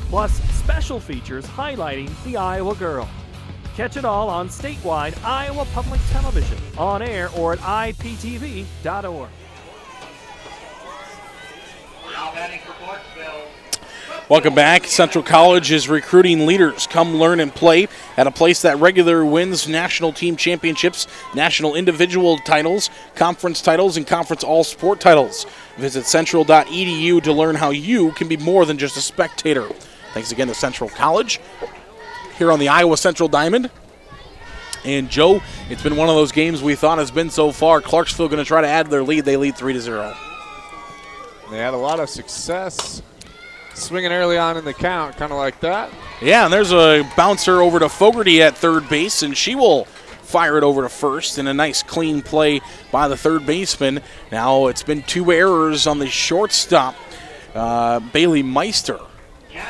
Plus, special features highlighting the Iowa girl. Catch it all on statewide Iowa Public Television, on air or at iptv.org. Now batting for Clarksville. Welcome back. Central College is recruiting leaders. Come learn and play at a place that regularly wins national team championships, national individual titles, and conference all-sport titles. Visit central.edu to learn how you can be more than just a spectator. Thanks again to Central College here on the Iowa Central Diamond. And Joe, it's been one of those games we thought has been so far. Clarksville going to try to add their lead. They lead 3-0. They had a lot of success swinging early on in the count, kind of like that. Yeah, and there's a bouncer over to Fogarty at third base, and she will fire it over to first in a nice clean play by the third baseman. Now it's been 2 errors on the shortstop, Bailey Meister,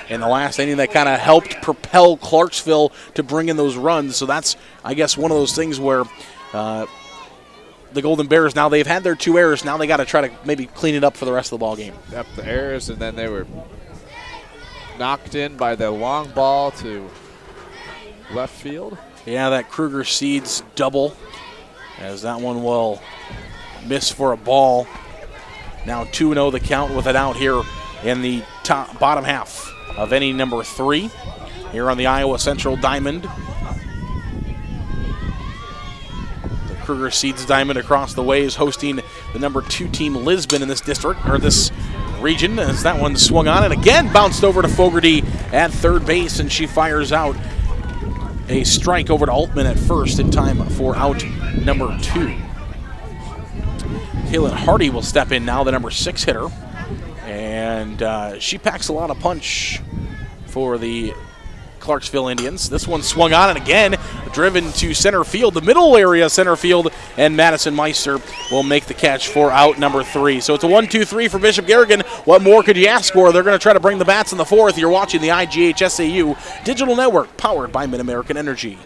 in the last inning that kind of helped propel Clarksville to bring in those runs. So that's, I guess, one of those things where the Golden Bears, now they've had their 2 errors. Now they got to try to maybe clean it up for the rest of the ball game. Yep, the errors, and then they were knocked in by the long ball to left field. Yeah, that Kruger Seeds double, as that one will miss for a ball. Now 2-0 the count with it out here in the bottom half of inning number 3 here on the Iowa Central Diamond. The Kruger Seeds Diamond across the way is hosting the number 2 team Lisbon in this district, or this region, as that one swung on and again bounced over to Fogarty at third base, and she fires out a strike over to Altman at first in time for out number 2. Kaylin Hardy will step in now, the number 6 hitter, and she packs a lot of punch for the Clarksville Indians. This one swung on and again driven to center field, the middle area center field, and Madison Meister will make the catch for out number 3. So it's a 1-2-3 for Bishop Garrigan. What more could you ask for? They're going to try to bring the bats in the 4th. You're watching the IGHSAU Digital Network, powered by Mid-American Energy.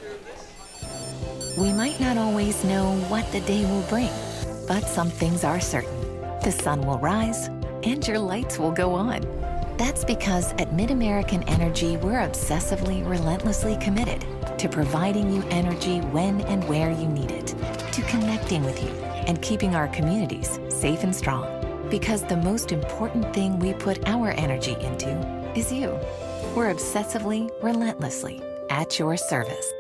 We might not always know what the day will bring, but some things are certain. The sun will rise and your lights will go on. That's because at Mid-American Energy, we're obsessively, relentlessly committed to providing you energy when and where you need it, to connecting with you and keeping our communities safe and strong. Because the most important thing we put our energy into is you. We're obsessively, relentlessly at your service.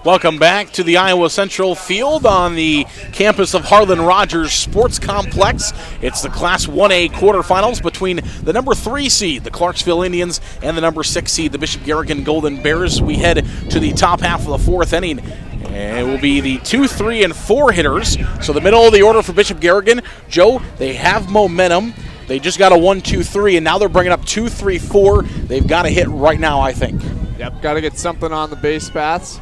Welcome back to the Iowa Central Field on the campus of Harlan Rogers Sports Complex. It's the Class 1A quarterfinals between the number 3 seed, the Clarksville Indians, and the number 6 seed, the Bishop Garrigan Golden Bears. We head to the top half of the 4th inning. And it will be the 2, 3, and 4 hitters. So the middle of the order for Bishop Garrigan. Joe, they have momentum. They just got a 1, 2, 3, and now they're bringing up 2, 3, 4. They've got to hit right now, I think. Yep, got to get something on the base paths.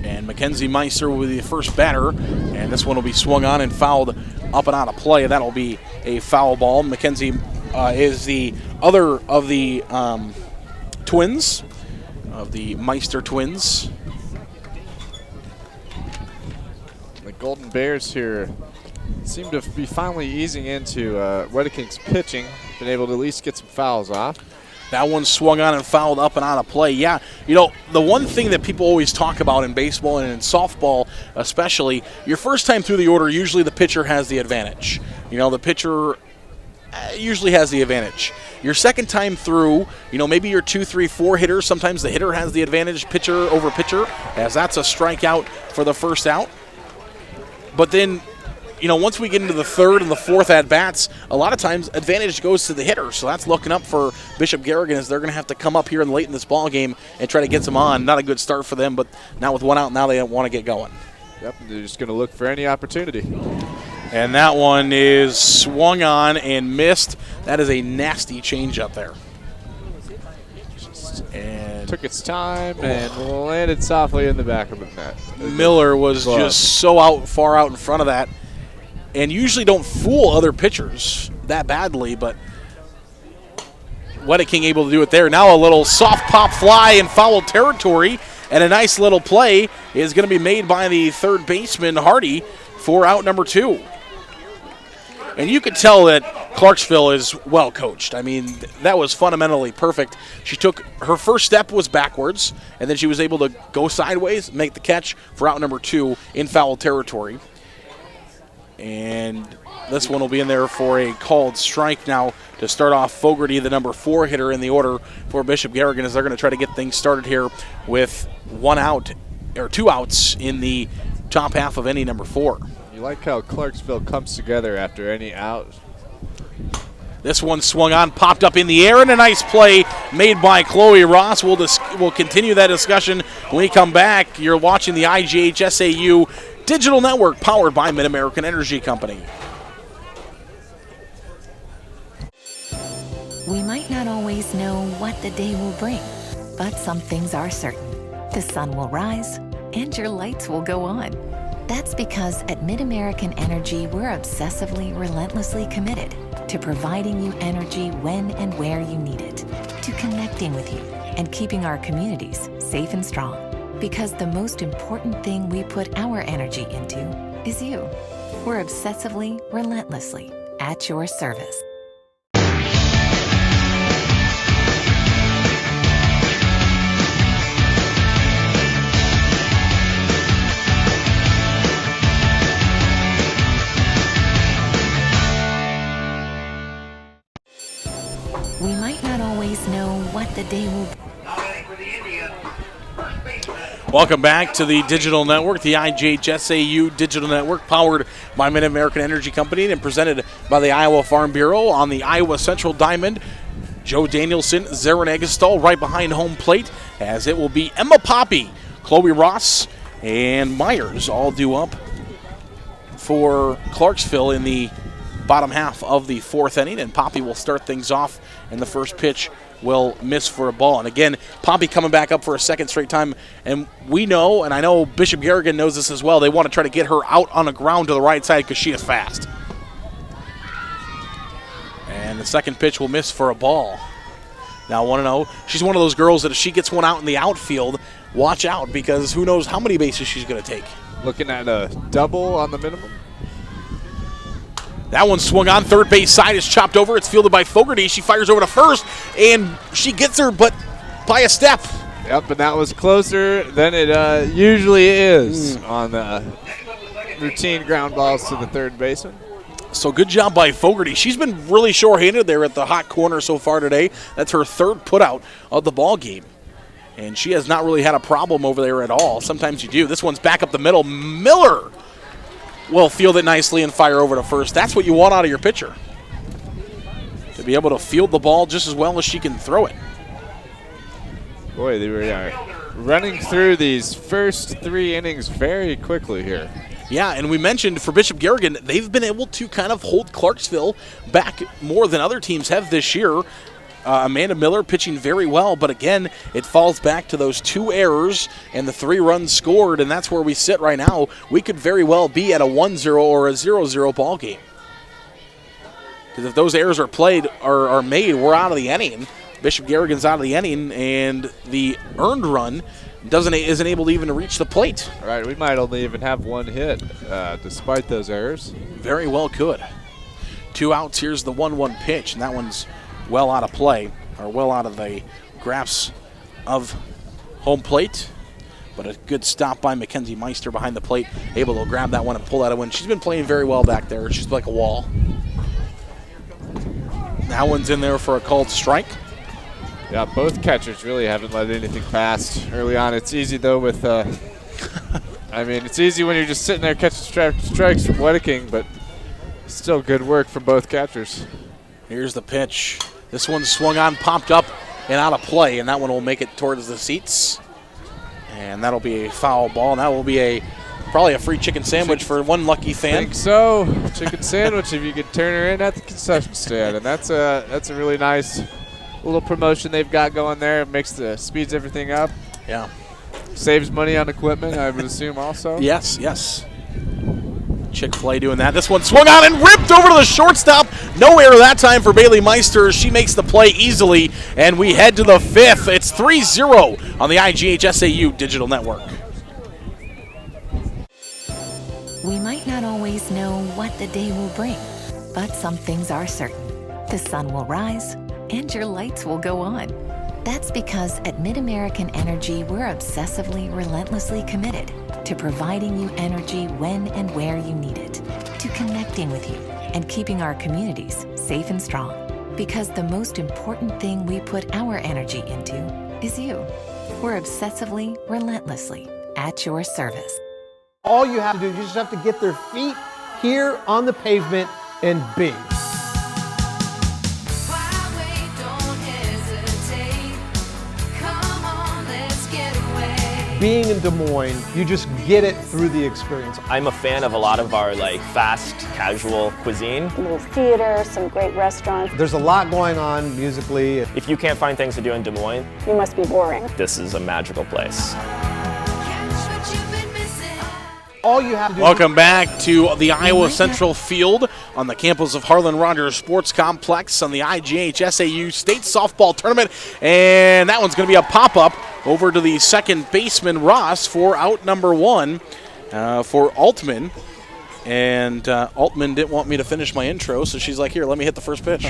And Mackenzie Meister will be the first batter, and this one will be swung on and fouled up and out of play. That'll be a foul ball. Mackenzie is the other of the twins, of the Meister twins. The Golden Bears here seem to be finally easing into Wedeking's pitching, been able to at least get some fouls off. That one swung on and fouled up and out of play. Yeah, you know, the one thing that people always talk about in baseball and in softball especially, your first time through the order, usually the pitcher has the advantage. You know, the pitcher usually has the advantage. Your second time through, you know, maybe your 2, 3, 4 hitters, sometimes the hitter has the advantage, pitcher over pitcher, as that's a strikeout for the first out. But then, you know, once we get into the 3rd and the 4th at-bats, a lot of times advantage goes to the hitter. So that's looking up for Bishop Garrigan, as they're going to have to come up here late in this ball game and try to get some on. Not a good start for them, but now with 1 out, now they don't want to get going. Yep, they're just going to look for any opportunity. And that one is swung on and missed. That is a nasty change up there. And took its time and landed softly in the back of the net. Miller was just so far out in front of that. And usually don't fool other pitchers. that badly, but Wedeking able to do it there. Now a little soft pop fly in foul territory, and a nice little play is going to be made by the third baseman, Hardy, for out number 2. And you could tell that Clarksville is well coached. I mean, that was fundamentally perfect. She took, her first step was backwards, and then she was able to go sideways, make the catch for out number 2 in foul territory. And this one will be in there for a called strike now to start off Fogarty, the number 4 hitter in the order for Bishop Garrigan, as they're going to try to get things started here with 1 out, or 2 outs in the top half of inning number 4. You like how Clarksville comes together after any out. This one swung on, popped up in the air, and a nice play made by Chloe Ross. We'll continue that discussion when we come back. You're watching the IGHSAU Digital Network powered by Mid-American Energy Company. We might not always know what the day will bring, but some things are certain. The sun will rise and your lights will go on. That's because at Mid-American Energy, we're obsessively, relentlessly committed to providing you energy when and where you need it, to connecting with you and keeping our communities safe and strong. Because the most important thing we put our energy into is you. We're obsessively, relentlessly at your service. We might not always know what the day will be. Welcome back to the Digital Network, the IGHSAU Digital Network, powered by Mid-American Energy Company and presented by the Iowa Farm Bureau on the Iowa Central Diamond. Joe Danielson, Zarin Egestal right behind home plate, as it will be Emma Poppy, Chloe Ross, and Myers all due up for Clarksville in the bottom half of the 4th inning, and Poppy will start things off, and the first pitch will miss for a ball. And again, Poppy coming back up for a second straight time, and we know, and I know Bishop Garrigan knows this as well, they want to try to get her out on the ground to the right side because she is fast. And the second pitch will miss for a ball. Now 1-0. She's one of those girls that if she gets one out in the outfield, watch out, because who knows how many bases she's going to take. Looking at a double on the minimum. That one swung on, third base side is chopped over. It's fielded by Fogarty. She fires over to first, and she gets her, but by a step. Yep, and that was closer than it usually is on the routine ground balls to the third baseman. So good job by Fogarty. She's been really short-handed there at the hot corner so far today. That's her third putout of the ball game. And she has not really had a problem over there at all. Sometimes you do. This one's back up the middle. Miller will field it nicely and fire over to first. That's what you want out of your pitcher, to be able to field the ball just as well as she can throw it. Boy, they were running through these first 3 innings very quickly here. Yeah, and we mentioned for Bishop Garrigan, they've been able to kind of hold Clarksville back more than other teams have this year. Amanda Miller pitching very well, but again, it falls back to those 2 errors and the 3 runs scored, and that's where we sit right now. We could very well be at a 1-0 or a 0-0 ball game. Because if those errors are played or are made, we're out of the inning. Bishop Garrigan's out of the inning, and the earned run isn't able to even reach the plate. All right, we might only even have 1 hit despite those errors. Very well could. 2 outs. Here's the 1-1 pitch, and that one's well out of play, or well out of the grasp of home plate. But a good stop by Mackenzie Meister behind the plate, able to grab that one and pull that away. She's been playing very well back there. She's like a wall. That one's in there for a called strike. Yeah, both catchers really haven't let anything pass early on. It's easy, though, with I mean, it's easy when you're just sitting there catching strikes from Wedeking, but still good work from both catchers. Here's the pitch. This one swung on, popped up, and out of play, and that one will make it towards the seats. And that'll be a foul ball, and that will be probably a free chicken sandwich for one lucky fan. I think so. Chicken sandwich if you could turn her in at the concession stand, and that's a really nice little promotion they've got going there. It speeds everything up. Yeah. Saves money on equipment, I would assume also. Yes, yes. Chick-fil-A doing that. This one swung on and ripped over to the shortstop. No error that time for Bailey Meister. She makes the play easily, and we head to the 5th. It's 3-0 on the IGHSAU Digital Network. We might not always know what the day will bring, but some things are certain. The sun will rise, and your lights will go on. That's because at Mid-American Energy, we're obsessively, relentlessly committed to providing you energy when and where you need it, to connecting with you and keeping our communities safe and strong. Because the most important thing we put our energy into is you. We're obsessively, relentlessly at your service. All you have to do, you just have to get their feet here on the pavement and bing. Being in Des Moines, you just get it through the experience. I'm a fan of a lot of our fast, casual cuisine. A little theater, some great restaurants. There's a lot going on musically. If you can't find things to do in Des Moines, you must be boring. This is a magical place. All you have to do. Welcome back to the Iowa Central Field on the campus of Harlan Rogers Sports Complex on the IGHSAU State Softball Tournament. And that one's going to be a pop-up over to the second baseman, Ross, for out number 1 for Altman. And Altman didn't want me to finish my intro, so she's like, here, let me hit the first pitch.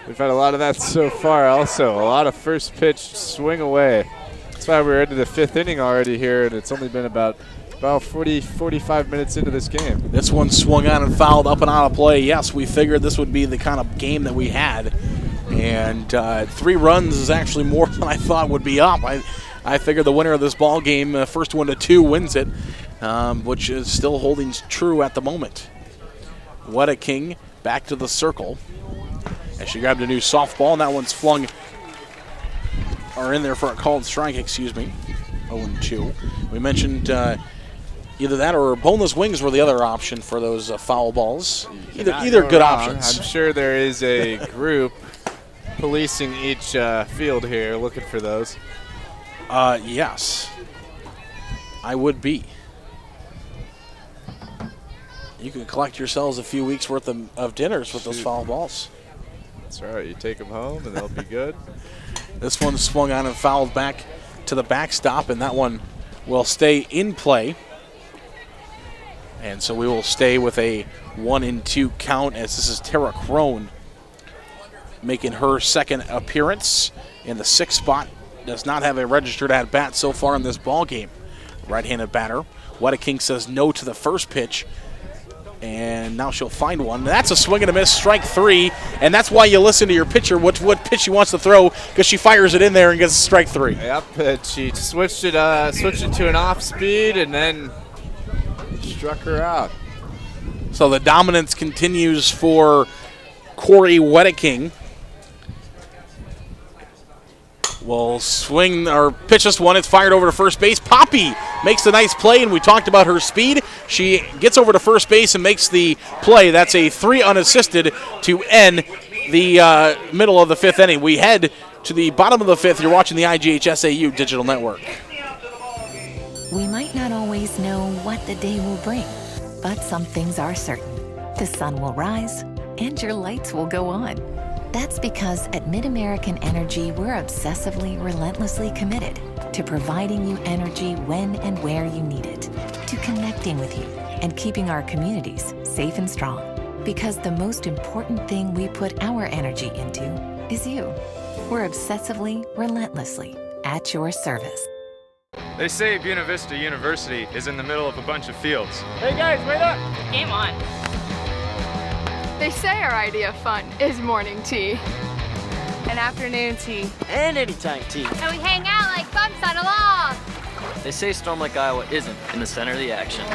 We've had a lot of that so far also. A lot of first pitch swing away. That's why we're into the 5th inning already here, and it's only been about 45 minutes into this game. This one swung on and fouled up and out of play. Yes, we figured this would be the kind of game that we had. And 3 runs is actually more than I thought would be up. I figured the winner of this ball game, first 1 to 2, wins it, which is still holding true at the moment. What a King back to the circle as she grabbed a new softball, and that one's flung, or in there for a called strike, 0-2. We mentioned either that or boneless wings were the other option for those foul balls. Either good options. I'm sure there is a group policing each field here looking for those. Yes, I would be. You can collect yourselves a few weeks worth of dinners with those foul balls. That's right. You take them home and they'll be good. This one swung on and fouled back to the backstop, and that one will stay in play. And so we will stay with a 1-2 count as this is Tara Crone making her second appearance in the 6th spot. Does not have a registered at bat so far in this ball game. Right-handed batter. What a King says no to the first pitch. And now she'll find one. That's a swing and a miss, strike 3. And that's why you listen to your pitcher, what pitch she wants to throw, because she fires it in there and gets strike 3. Yep, she switched it to an off speed and then struck her out. So the dominance continues for Corey Wedeking. Will swing or pitch this one. It's fired over to first base. Poppy makes a nice play, and we talked about her speed. She gets over to first base and makes the play. That's a 3 unassisted to end the middle of the 5th inning. We head to the bottom of the 5th. You're watching the IGHSAU Digital Network. We might not always know what the day will bring, but some things are certain. The sun will rise, and your lights will go on. That's because at Mid-American Energy, we're obsessively, relentlessly committed to providing you energy when and where you need it, to connecting with you and keeping our communities safe and strong. Because the most important thing we put our energy into is you. We're obsessively, relentlessly at your service. They say Buena Vista University is in the middle of a bunch of fields. Hey guys, wait up! Game on. They say our idea of fun is morning tea, and afternoon tea, and anytime tea. And we hang out like bumps on a log. They say Storm Lake, Iowa isn't in the center of the action.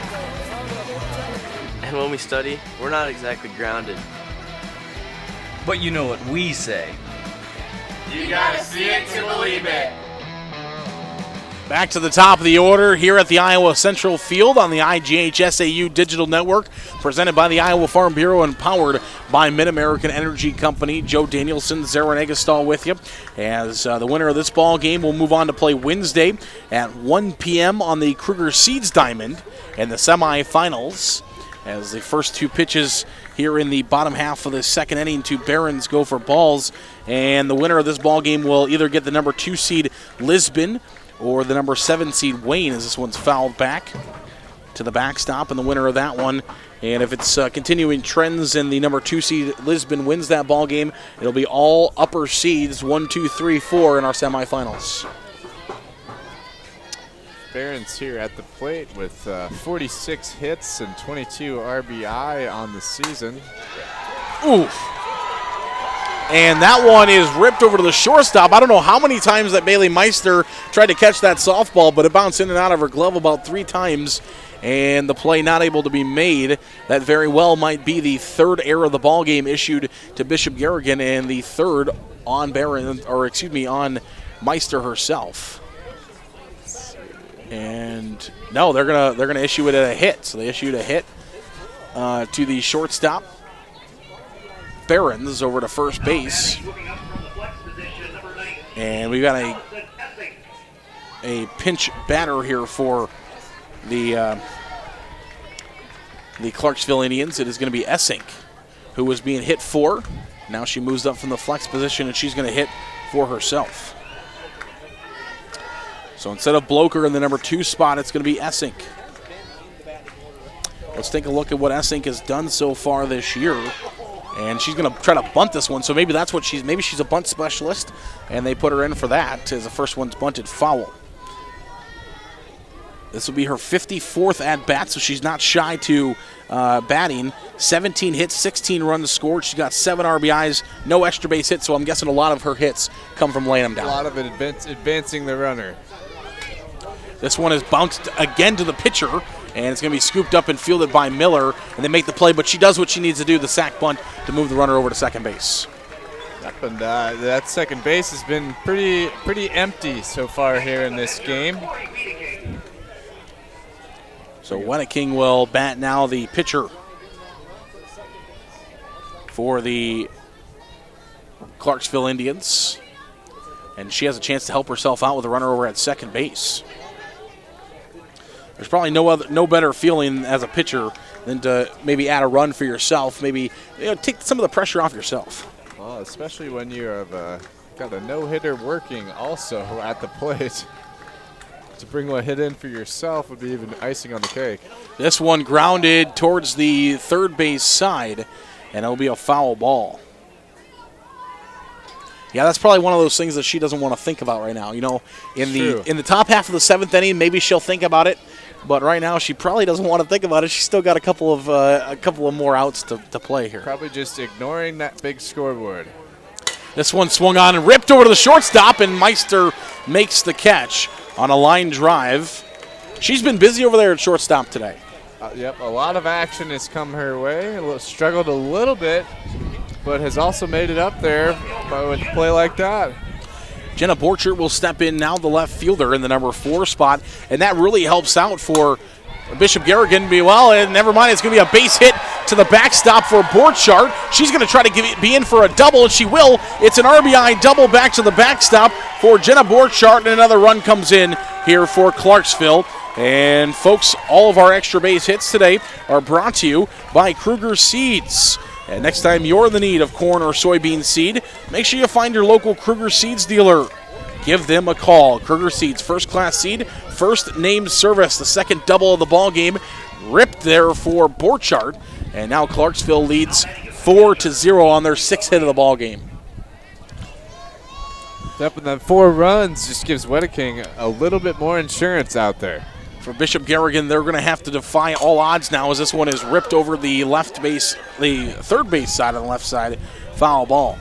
And when we study, we're not exactly grounded. But you know what we say. You gotta see it to believe it. Back to the top of the order here at the Iowa Central Field on the IGHSAU Digital Network, presented by the Iowa Farm Bureau and powered by Mid-American Energy Company. Joe Danielson, Zara Negestal with you. As the winner of this ball game will move on to play Wednesday at 1 p.m. on the Kruger Seeds Diamond in the semifinals. as the first two pitches here in the bottom half of the second inning to Barons go for balls. And the winner of this ball game will either get the number 2 seed Lisbon or the number 7 seed Wayne, as this one's fouled back to the backstop, and the winner of that one. And if it's continuing trends and the number 2 seed Lisbon wins that ball game, it'll be all upper seeds 1, 2, 3, 4 in our semifinals. Barons here at the plate with 46 hits and 22 RBI on the season. Oof. And that one is ripped over to the shortstop. I don't know how many times that Bailey Meister tried to catch that softball, but it bounced in and out of her glove about 3 times, and the play not able to be made. That very well might be the third error of the ball game issued to Bishop Garrigan, and the third on on Meister herself. And no, they're gonna issue it at a hit. So they issued a hit to the shortstop. Barons over to first base. And we've got a pinch batter here for the Clarksville Indians. It is going to be Essink, who was being hit for. Now she moves up from the flex position, and she's going to hit for herself. So instead of Bloker in the number 2 spot, it's going to be Essink. Let's take a look at what Essink has done so far this year. And she's going to try to bunt this one, so maybe that's what maybe she's a bunt specialist, and they put her in for that as the first one's bunted foul. This will be her 54th at-bat, so she's not shy to batting. 17 hits, 16 runs scored. She's got 7 RBIs, no extra base hits, so I'm guessing a lot of her hits come from laying them down. A lot of it advancing the runner. This one is bounced again to the pitcher, and it's going to be scooped up and fielded by Miller, and they make the play, but she does what she needs to do, the sack bunt, to move the runner over to second base. And that second base has been pretty empty so far here in this game. So Wenneking will bat now, the pitcher for the Clarksville Indians. And she has a chance to help herself out with a runner over at second base. There's probably no better feeling as a pitcher than to maybe add a run for yourself, maybe take some of the pressure off yourself. Well, especially when you have got a no-hitter working also at the plate. To bring one hit in for yourself would be even icing on the cake. This one grounded towards the third base side, and it'll be a foul ball. Yeah, that's probably one of those things that she doesn't want to think about right now. You know, in the top half of the 7th inning, maybe she'll think about it, but right now she probably doesn't want to think about it. She's still got a couple of more outs to play here. Probably just ignoring that big scoreboard. This one swung on and ripped over to the shortstop, and Meister makes the catch on a line drive. She's been busy over there at shortstop today. Yep, a lot of action has come her way. Struggled a little bit, but has also made it up there with a play like that. Jenna Borchert will step in now, the left fielder in the number 4 spot, and that really helps out for Bishop Garrigan. And never mind, it's going to be a base hit to the backstop for Borchert. She's going to try to be in for a double, and she will. It's an RBI double back to the backstop for Jenna Borchert, and another run comes in here for Clarksville. And folks, all of our extra base hits today are brought to you by Kruger Seeds. And next time you're in the need of corn or soybean seed, make sure you find your local Kruger Seeds dealer. Give them a call. Kruger Seeds, first-class seed, first name service, the second double of the ball game, ripped there for Borchert. And now Clarksville leads 4-0 on their 6th hit of the ball game. Yep, and then 4 runs just gives Wenneking a little bit more insurance out there. For Bishop Garrigan, they're going to have to defy all odds now as this one is ripped over the third base side on the left side, foul ball.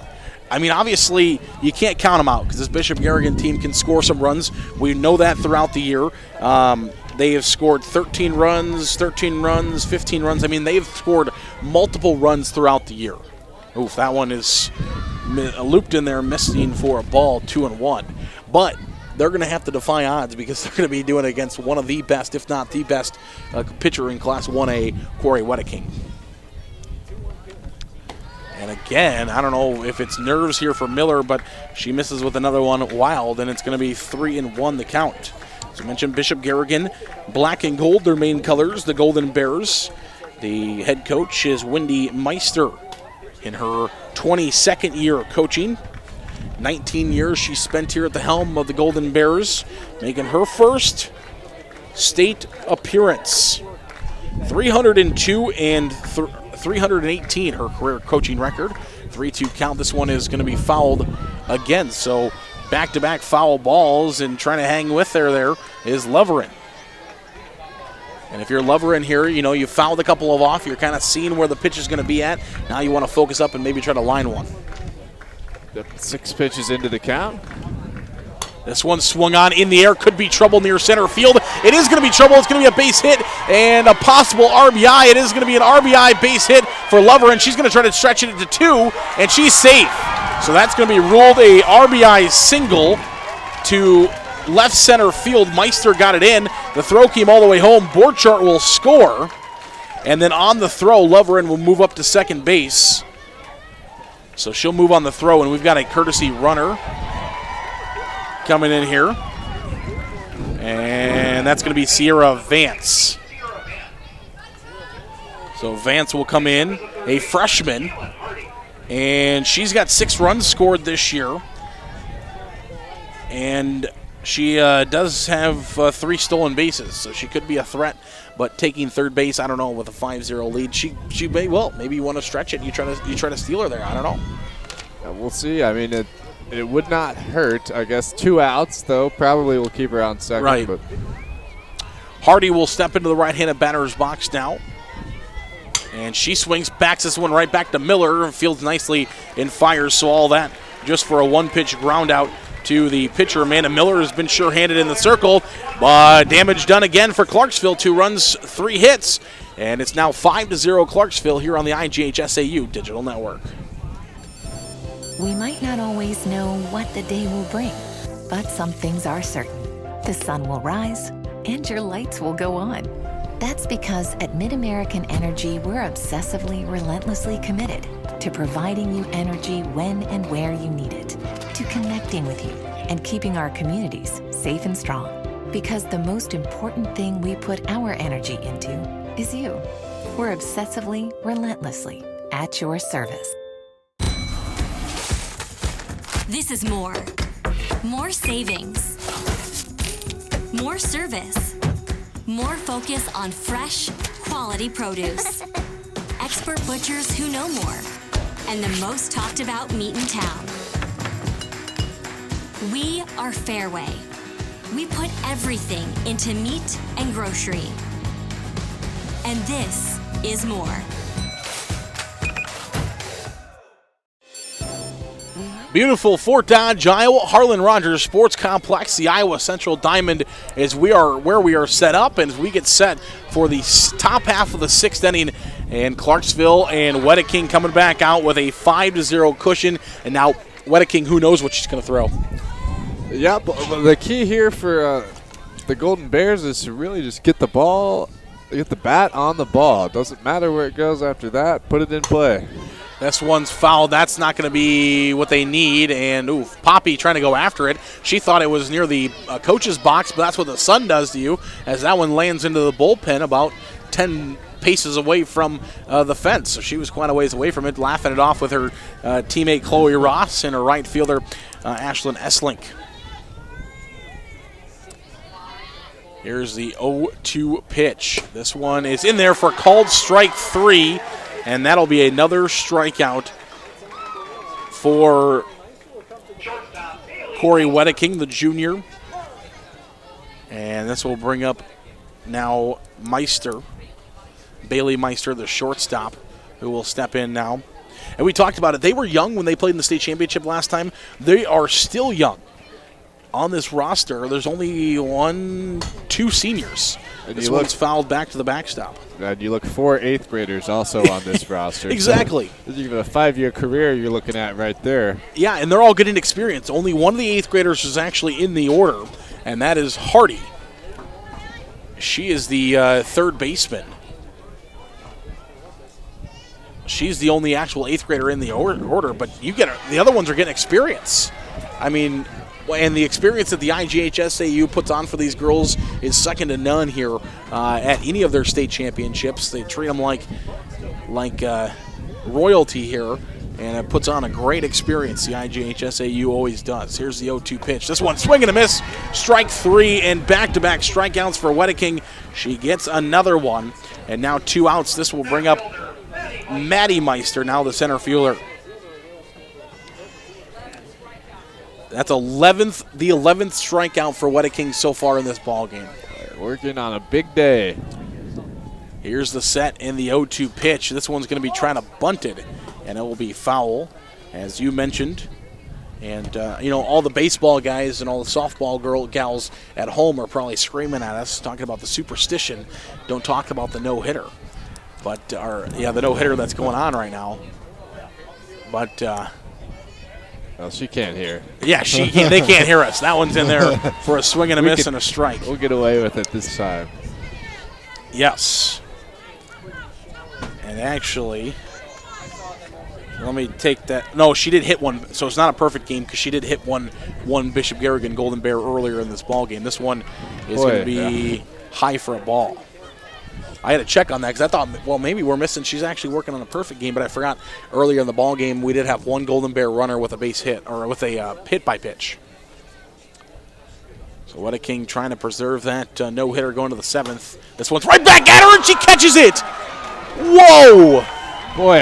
I mean, obviously, you can't count them out because this Bishop Garrigan team can score some runs. We know that throughout the year. They have scored 13 runs, 15 runs. I mean, they've scored multiple runs throughout the year. Oof, that one is looped in there, missing for a ball, 2-1. But they're going to have to defy odds because they're going to be doing it against one of the best, if not the best, pitcher in Class 1A, Corey Wenneking. And again, I don't know if it's nerves here for Miller, but she misses with another one wild, and it's going to be 3-1 the count. As I mentioned, Bishop Garrigan, black and gold, their main colors, the Golden Bears. The head coach is Wendy Meister in her 22nd year of coaching. 19 years she spent here at the helm of the Golden Bears, making her first state appearance. 302 and 318 her career coaching record. 3-2 count. This one is going to be fouled again. So back-to-back foul balls, and trying to hang with there is Leverin. And if you're Leverin here, you know, you fouled a couple of off. You're kind of seeing where the pitch is going to be at. Now you want to focus up and maybe try to line one. 6 pitches into the count. This one swung on in the air. Could be trouble near center field. It is going to be trouble. It's going to be a base hit and a possible RBI. It is going to be an RBI base hit for Leverin. She's going to try to stretch it to 2, and she's safe. So that's going to be ruled a RBI single to left center field. Meister got it in. The throw came all the way home. Borchardt will score. And then on the throw, Leverin will move up to second base. So she'll move on the throw, and we've got a courtesy runner coming in here. And that's going to be Sierra Vance. So Vance will come in, a freshman. And she's got 6 runs scored this year. And she does have 3 stolen bases, so she could be a threat. But taking third base, I don't know, with a 5-0 lead, she may, well, maybe you want to stretch it and you try to steal her there. I don't know. We'll see. I mean, it would not hurt. I guess 2 outs, though, probably will keep her on second. Right. But Hardy will step into the right-handed batter's box now. And she swings, backs this one right back to Miller, and fields nicely and fires. So all that just for a 1-pitch ground out to the pitcher. Amanda Miller has been sure-handed in the circle, but damage done again for Clarksville. 2 runs, 3 hits, and it's now 5-0 Clarksville here on the IGHSAU Digital Network. We might not always know what the day will bring, but some things are certain. The sun will rise, and your lights will go on. That's because at MidAmerican Energy, we're obsessively, relentlessly committed to providing you energy when and where you need it, to connecting with you and keeping our communities safe and strong. Because the most important thing we put our energy into is you. We're obsessively, relentlessly at your service. This is more. More savings. More service. More focus on fresh, quality produce. Expert butchers who know more. And the most talked about meat in town. We are Fairway. We put everything into meat and grocery. And this is more. Beautiful Fort Dodge, Iowa, Harlan Rogers Sports Complex. The Iowa Central Diamond is where we are set up, and as we get set for the top half of the 6th inning, and Clarksville and Wedeking coming back out with a 5-0 cushion. And now Wedeking, who knows what she's going to throw. Yeah, but the key here for the Golden Bears is to really just get the bat on the ball. It doesn't matter where it goes after that. Put it in play. This one's fouled. That's not going to be what they need. And Poppy trying to go after it. She thought it was near the coach's box, but that's what the sun does to you, as that one lands into the bullpen about 10 paces away from the fence. So she was quite a ways away from it, laughing it off with her teammate Chloe Ross and her right fielder Ashlyn Esslink. Here's the 0-2 pitch. This one is in there for called strike 3. And that'll be another strikeout for Corey Wedeking, the junior. And this will bring up now Meister, Bailey Meister, the shortstop, who will step in now. And we talked about it. They were young when they played in the state championship last time. They are still young. On this roster, there's only 2 seniors. And this one's fouled back to the backstop. And you look 4 8th graders also on this roster. Exactly. So even a 5-year career you're looking at right there. Yeah, and they're all getting experience. Only one of the 8th graders is actually in the order, and that is Hardy. She is the third baseman. She's the only actual 8th grader in the order, but the other ones are getting experience. I mean, And the experience that the IGHSAU puts on for these girls is second to none here at any of their state championships. They treat them like royalty here, and it puts on a great experience. The IGHSAU always does. Here's the 0-2 pitch. This one swing and a miss. Strike 3 and back-to-back strikeouts for Wedeking. She gets another one, and now 2 outs. This will bring up Maddie Meister, now the center fielder. That's the 11th strikeout for Wedeking so far in this ball game. Working on a big day. Here's the set and the 0-2 pitch. This one's going to be trying to bunt it, and it will be foul, as you mentioned. And, all the baseball guys and all the softball gals at home are probably screaming at us, talking about the superstition. Don't talk about the no-hitter. But, the no-hitter that's going on right now. But, well, she can't hear. Yeah, they can't hear us. That one's in there for a swing and a miss and a strike. We'll get away with it this time. Yes. And actually, let me take that. No, she did hit one, so it's not a perfect game because she did hit one Bishop Garrigan Golden Bear earlier in this ball game. This one is going to be high for a ball. I had to check on that because I thought, well, maybe we're missing. She's actually working on a perfect game, but I forgot earlier in the ball game we did have one Golden Bear runner with a base hit or with a hit by pitch. So Wedeking trying to preserve that no-hitter going to the 7th. This one's right back at her, and she catches it. Whoa! Boy,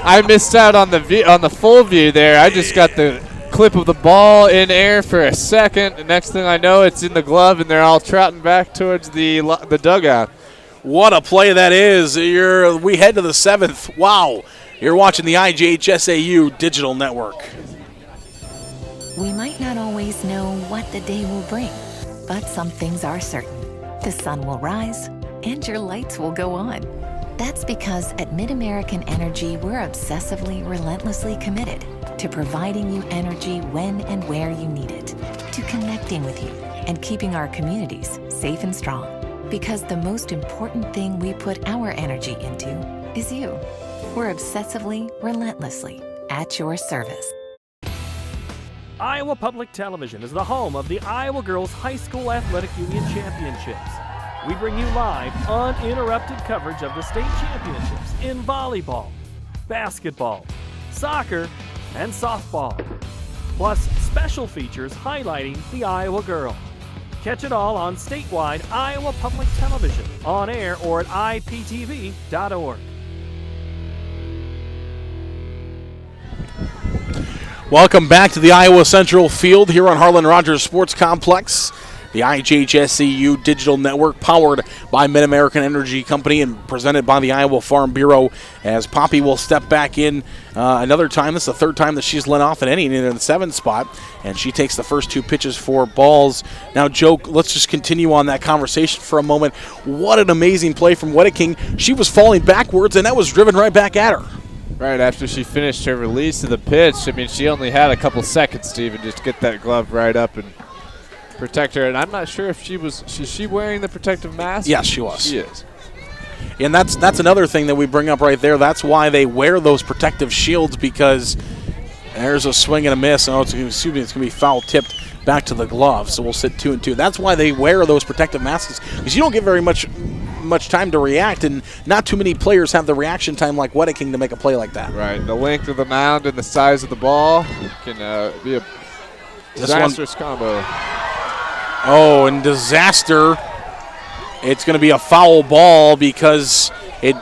I missed out on the full view there. I just got the clip of the ball in air for a second. The next thing I know, it's in the glove, and they're all trotting back towards the dugout. What a play that is. We head to the 7th. Wow. You're watching the IGHSAU Digital Network. We might not always know what the day will bring, but some things are certain. The sun will rise, and your lights will go on. That's because at MidAmerican Energy, we're obsessively, relentlessly committed to providing you energy when and where you need it, to connecting with you and keeping our communities safe and strong. Because the most important thing we put our energy into is you. We're obsessively, relentlessly at your service. Iowa Public Television is the home of the Iowa Girls High School Athletic Union Championships. We bring you live, uninterrupted coverage of the state championships in volleyball, basketball, soccer, and softball, plus special features highlighting the Iowa girl. Catch it all on statewide Iowa Public Television, on air or at iptv.org. Welcome back to the Iowa Central Field here on Harlan Rogers Sports Complex. The IGHSAU Digital Network, powered by MidAmerican Energy Company and presented by the Iowa Farm Bureau, as Poppy will step back in another time. This is the third time that she's led off an inning in the 7th spot, and she takes the first 2 pitches for balls. Now, Joe, let's just continue on that conversation for a moment. What an amazing play from Wedeking. She was falling backwards, and that was driven right back at her. Right after she finished her release of the pitch, I mean, she only had a couple seconds to even just get that glove right up and protect her. And I'm not sure if is she wearing the protective mask? Yes, she was. She is. And that's another thing that we bring up right there. That's why they wear those protective shields, because there's a swing and a miss. Oh, it's going to be foul tipped back to the glove, so we'll sit 2-2. That's why they wear those protective masks, because you don't get very much time to react, and not too many players have the reaction time like Wedeking to make a play like that. Right. The length of the mound and the size of the ball can be a disastrous combo. Oh, and disaster. It's going to be a foul ball because it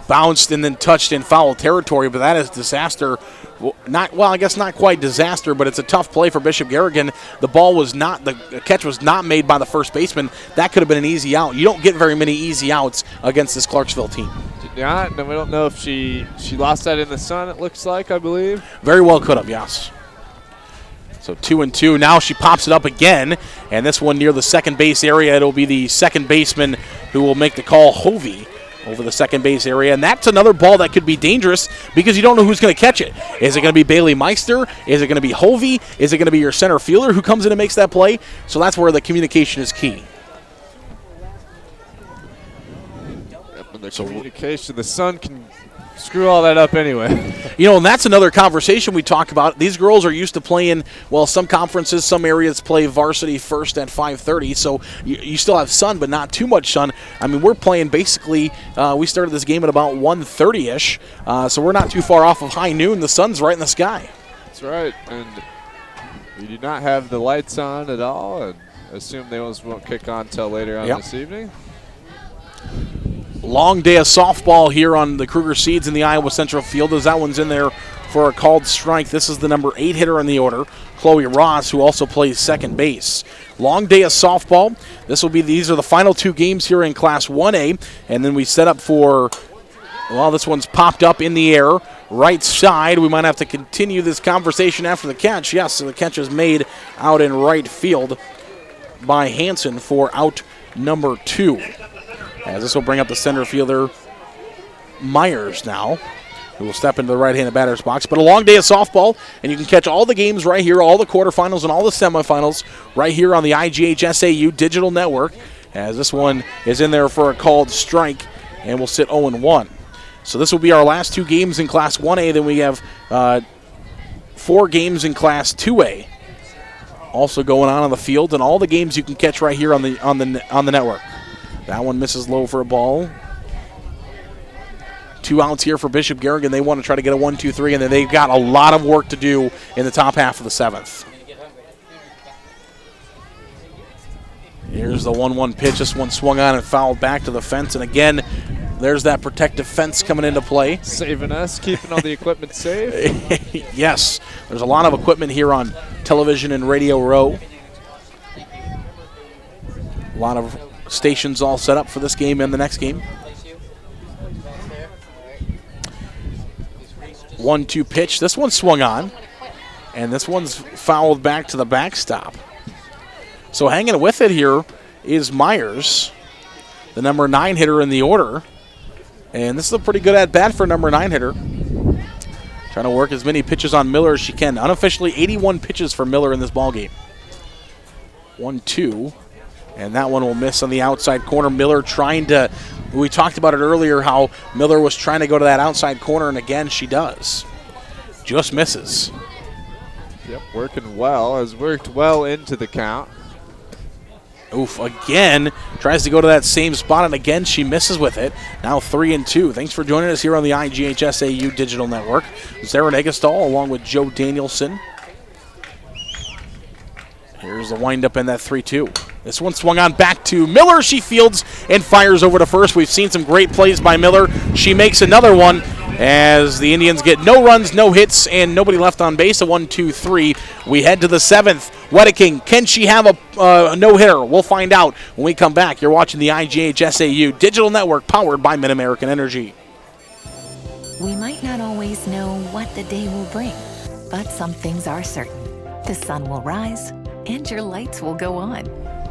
bounced and then touched in foul territory, but that is disaster. I guess not quite disaster, but it's a tough play for Bishop Garrigan. The catch was not made by the first baseman. That could have been an easy out. You don't get very many easy outs against this Clarksville team. Yeah, and we don't know if she lost that in the sun, it looks like, I believe. Very well could have, yes. So 2-2. Now she pops it up again, and this one near the second base area. It'll be the second baseman who will make the call, Hovey, over the second base area. And that's another ball that could be dangerous because you don't know who's going to catch it. Is it going to be Bailey Meister? Is it going to be Hovey? Is it going to be your center fielder who comes in and makes that play? So that's where the communication is key. The communication, the sun can screw all that up anyway. And that's another conversation we talk about. These girls are used to playing, well, some conferences, some areas play varsity first at 5:30, so you still have sun, but not too much sun. I mean, we're playing basically, we started this game at about 1:30-ish, so we're not too far off of high noon. The sun's right in the sky. That's right, and we do not have the lights on at all, and assume those won't kick on until later on this evening. Long day of softball here on the Kruger Seeds in the Iowa Central Field as that one's in there for a called strike. This is the number 8 hitter in the order, Chloe Ross, who also plays second base. Long day of softball. These are the final 2 games here in Class 1A, and then we set up for, well, this one's popped up in the air, right side. We might have to continue this conversation after the catch. Yes, so the catch is made out in right field by Hansen for out number 2. As this will bring up the center fielder, Myers now, who will step into the right-handed batter's box. But a long day of softball, and you can catch all the games right here, all the quarterfinals and all the semifinals right here on the IGHSAU digital network, as this one is in there for a called strike and will sit 0-1. So this will be our last 2 games in Class 1A. Then we have 4 games in Class 2A also going on the field, and all the games you can catch right here on the network. That one misses low for a ball. 2 outs here for Bishop Garrigan. They want to try to get a 1-2-3, and then they've got a lot of work to do in the top half of the 7th. Here's the 1-1 pitch. This one swung on and fouled back to the fence, and again, there's that protective fence coming into play. Saving us, keeping all the equipment safe. Yes, there's a lot of equipment here on television and Radio Row. A lot of stations all set up for this game and the next game. 1-2 pitch. This one swung on, and this one's fouled back to the backstop. So hanging with it here is Myers, the number 9 hitter in the order. And this is a pretty good at-bat for a number 9 hitter. Trying to work as many pitches on Miller as she can. Unofficially 81 pitches for Miller in this ballgame. 1-2. And that one will miss on the outside corner. Miller trying to, we talked about it earlier, how Miller was trying to go to that outside corner, and again, she does. Just misses. Yep, working well, has worked well into the count. Oof, again, tries to go to that same spot, and again, she misses with it. Now 3-2. Thanks for joining us here on the IGHSAU Digital Network. Zaren Egestall along with Joe Danielson. Here's the windup in that 3-2. This one swung on back to Miller. She fields and fires over to first. We've seen some great plays by Miller. She makes another one as the Indians get no runs, no hits, and nobody left on base. A 1-2-3. We head to the 7th. Wedeking, can she have a no-hitter? We'll find out when we come back. You're watching the IGHSAU Digital Network powered by Mid-American Energy. We might not always know what the day will bring, but some things are certain. The sun will rise and your lights will go on.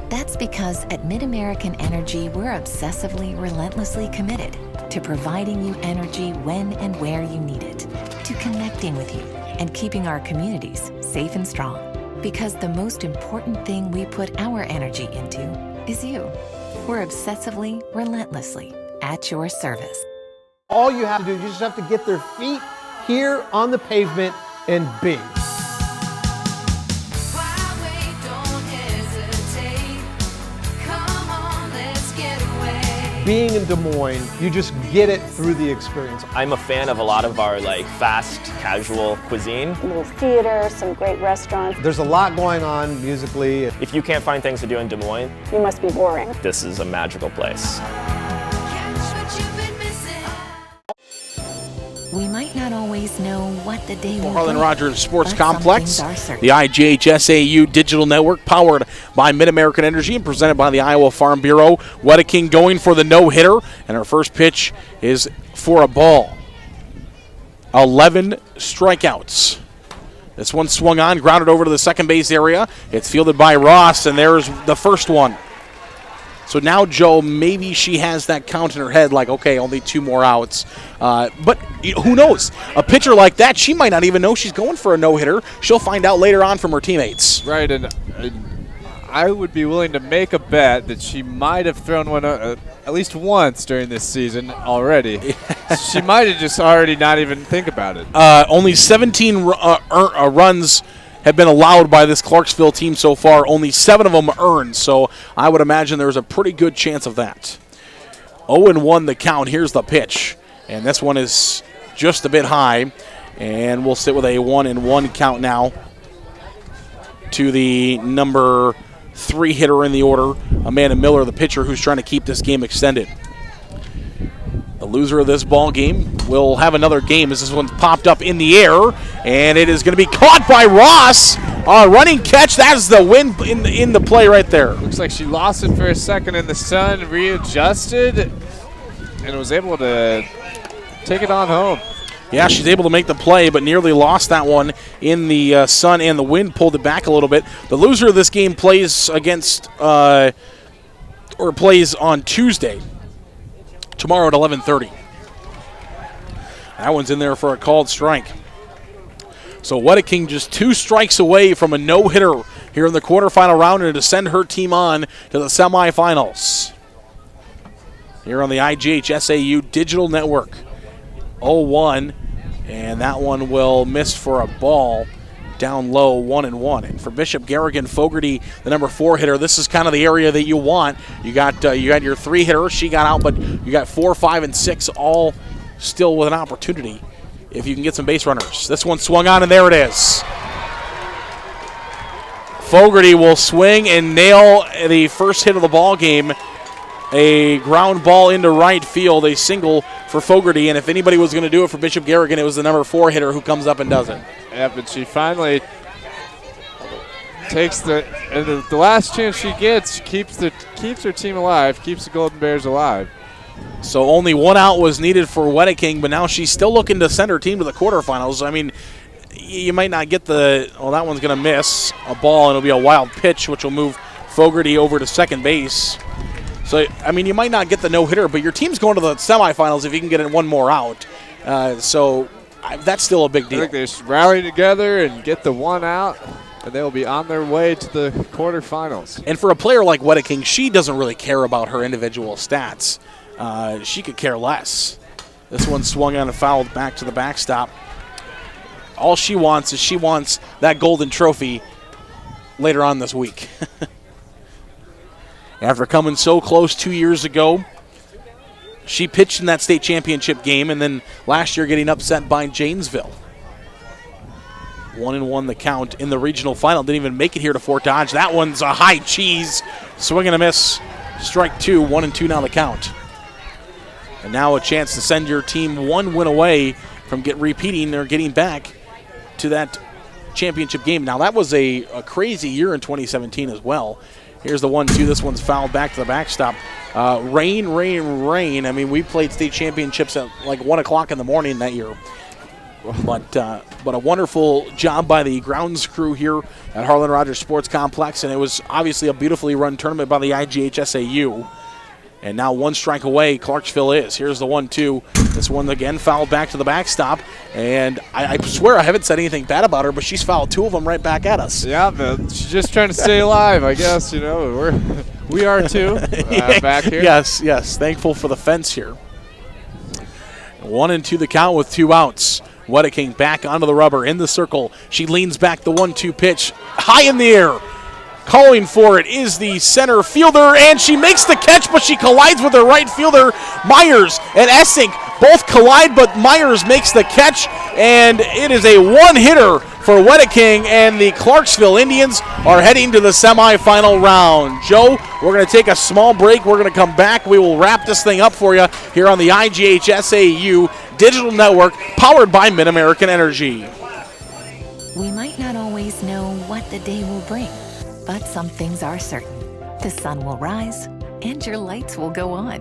That's because at Mid-American Energy, we're obsessively, relentlessly committed to providing you energy when and where you need it, to connecting with you and keeping our communities safe and strong. Because the most important thing we put our energy into is you. We're obsessively, relentlessly at your service. All you have to do, you just have to get their feet here on the pavement and bing. Being in Des Moines, you just get it through the experience. I'm a fan of a lot of our fast, casual cuisine. A little theater, some great restaurants. There's a lot going on musically. If you can't find things to do in Des Moines, you must be boring. This is a magical place. We might not always know what the day will bring. Harlan Rogers Sports Complex, the IGHSAU Digital Network, powered by Mid-American Energy and presented by the Iowa Farm Bureau. Wedeking going for the no-hitter, and her first pitch is for a ball. 11 strikeouts. This one swung on, grounded over to the second base area. It's fielded by Ross, and there's the first one. So now, Joe, maybe she has that count in her head, like, okay, only 2 more outs. But who knows? A pitcher like that, she might not even know she's going for a no-hitter. She'll find out later on from her teammates. Right, and I would be willing to make a bet that she might have thrown one at least once during this season already. She might have just already not even think about it. Only 17 runs have been allowed by this Clarksville team so far. Only 7 of them earned, so I would imagine there's a pretty good chance of that. 0-1 the count. Here's the pitch, and this one is just a bit high, and we'll sit with a 1-1 count now to the number 3 hitter in the order, Amanda Miller, the pitcher who's trying to keep this game extended. The loser of this ball game will have another game as this one's popped up in the air, and it is going to be caught by Ross. A running catch. That is the win in the play right there. Looks like she lost it for a second in the sun, readjusted, and was able to take it on home. Yeah, she's able to make the play, but nearly lost that one in the sun, and the wind pulled it back a little bit. The loser of this game plays plays on Tuesday, tomorrow at 11:30. That one's in there for a called strike. So Wedeking just 2 strikes away from a no-hitter here in the quarterfinal round and to send her team on to the semifinals. Here on the IGHSAU Digital Network. 0-1. And that one will miss for a ball down low, 1-1. And for Bishop Garrigan Fogarty, the number 4 hitter, this is kind of the area that you want. You got your 3 hitter, she got out, but you got 4, 5, and 6 all still with an opportunity if you can get some base runners. This one swung on, and there it is. Fogarty will swing and nail the first hit of the ball game. A ground ball into right field, a single for Fogarty, and if anybody was going to do it for Bishop Garrigan, it was the number 4 hitter who comes up and does it. Yeah, but she finally takes the last chance she gets, keeps her team alive, keeps the Golden Bears alive. So only 1 out was needed for Wedeking, but now she's still looking to send her team to the quarterfinals. I mean, you might not get that one's going to miss a ball, and it'll be a wild pitch, which will move Fogarty over to second base. So, I mean, you might not get the no-hitter, but your team's going to the semifinals if you can get 1 more out. So that's still a big deal. I think they just rally together and get the 1 out, and they'll be on their way to the quarterfinals. And for a player like Wedeking, she doesn't really care about her individual stats. She could care less. This one swung on and fouled back to the backstop. All she wants is that golden trophy later on this week. After coming so close 2 years ago, she pitched in that state championship game, and then last year getting upset by Janesville. 1-1 the count in the regional final. Didn't even make it here to Fort Dodge. That one's a high cheese. Swing and a miss. Strike 2, 1-2 now the count. And now a chance to send your team 1 win away from repeating or getting back to that championship game. Now that was a crazy year in 2017 as well. Here's the 1-2. This one's fouled back to the backstop. Rain. I mean, we played state championships at like 1 o'clock in the morning that year. But a wonderful job by the grounds crew here at Harlan Rogers Sports Complex, and it was obviously a beautifully run tournament by the IGHSAU. And now 1 strike away, Clarksville is. Here's the 1-2. This one again fouled back to the backstop. And I swear I haven't said anything bad about her, but she's fouled 2 of them right back at us. Yeah, but she's just trying to stay alive, I guess. We are too back here. Yes. Thankful for the fence here. 1-2 the count with 2 outs. Wedeking back onto the rubber in the circle. She leans back the 1-2 pitch high in the air. Calling for it is the center fielder, and she makes the catch, but she collides with her right fielder. Myers and Essink both collide, but Myers makes the catch, and it is a 1-hitter for Wedeking, and the Clarksville Indians are heading to the semifinal round. Joe, we're going to take a small break. We're going to come back. We will wrap this thing up for you here on the IGHSAU Digital Network, powered by Mid-American Energy. We might not always know what the day will bring, but some things are certain. The sun will rise and your lights will go on.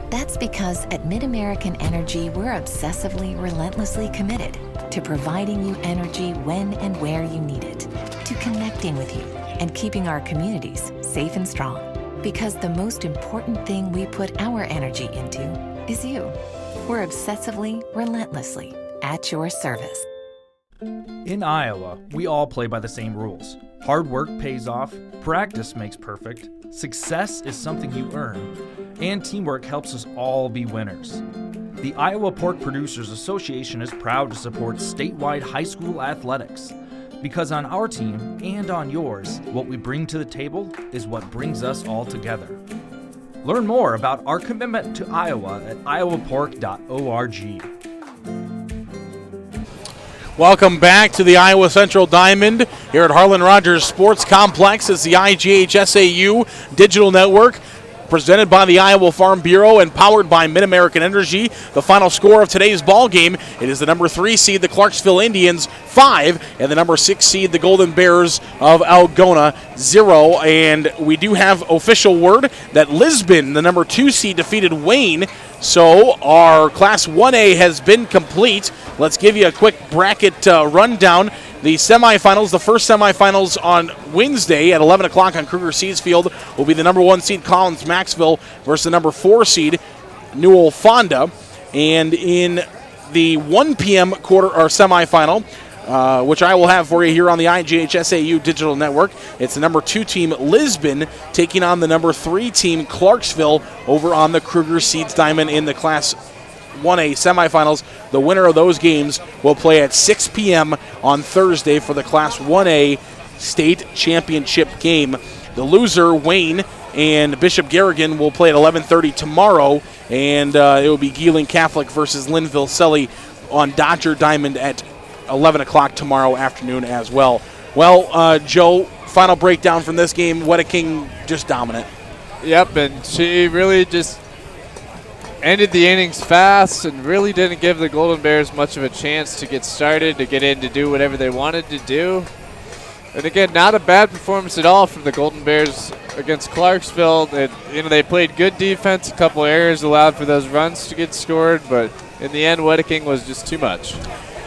That's because at Mid-American Energy, we're obsessively, relentlessly committed to providing you energy when and where you need it, to connecting with you and keeping our communities safe and strong. Because the most important thing we put our energy into is you. We're obsessively, relentlessly at your service. In Iowa, we all play by the same rules. Hard work pays off, practice makes perfect, success is something you earn, and teamwork helps us all be winners. The Iowa Pork Producers Association is proud to support statewide high school athletics, because on our team and on yours, what we bring to the table is what brings us all together. Learn more about our commitment to Iowa at iowapork.org. Welcome back to the Iowa Central Diamond here at Harlan Rogers Sports Complex. It's the IGHSAU Digital Network, presented by the Iowa Farm Bureau and powered by Mid-American Energy. The final score of today's ball game, it is the number 3 seed, the Clarksville Indians, 5, and the number 6 seed, the Golden Bears of Algona, 0. And we do have official word that Lisbon, the number 2 seed, defeated Wayne. So our Class 1A has been complete. Let's give you a quick bracket rundown. The semifinals, the first semifinals on Wednesday at 11 o'clock on Kruger Seeds Field will be the number 1 seed Collins-Maxville versus the number 4 seed Newell-Fonda. And in the 1 p.m. quarter or semifinal, which I will have for you here on the IGHSAU Digital Network, it's the number 2 team Lisbon taking on the number 3 team Clarksville over on the Kruger Seeds Diamond in the Class 1A semifinals. The winner of those games will play at 6 p.m. on Thursday for the Class 1A state championship game. The loser, Wayne and Bishop Garrigan, will play at 11:30 tomorrow, and it will be Geeling Catholic versus Linville Selly on Dodger Diamond at 11 o'clock tomorrow afternoon as well. Well, Joe, final breakdown from this game. Wedeking just dominant. Yep, and she really just ended the innings fast and really didn't give the Golden Bears much of a chance to get started, to get in to do whatever they wanted to do. And again, not a bad performance at all from the Golden Bears against Clarksville. They played good defense, a couple errors allowed for those runs to get scored, but in the end, Wedeking was just too much.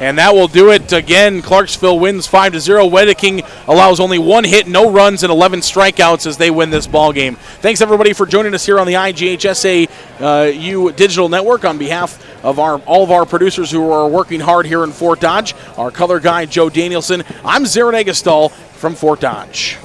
And that will do it again. Clarksville wins 5-0. Wedeking allows only 1 hit, no runs, and 11 strikeouts as they win this ball game. Thanks, everybody, for joining us here on the IGHSAU Digital Network. On behalf of all of our producers who are working hard here in Fort Dodge, our color guy, Joe Danielson, I'm Zarin Egestal from Fort Dodge.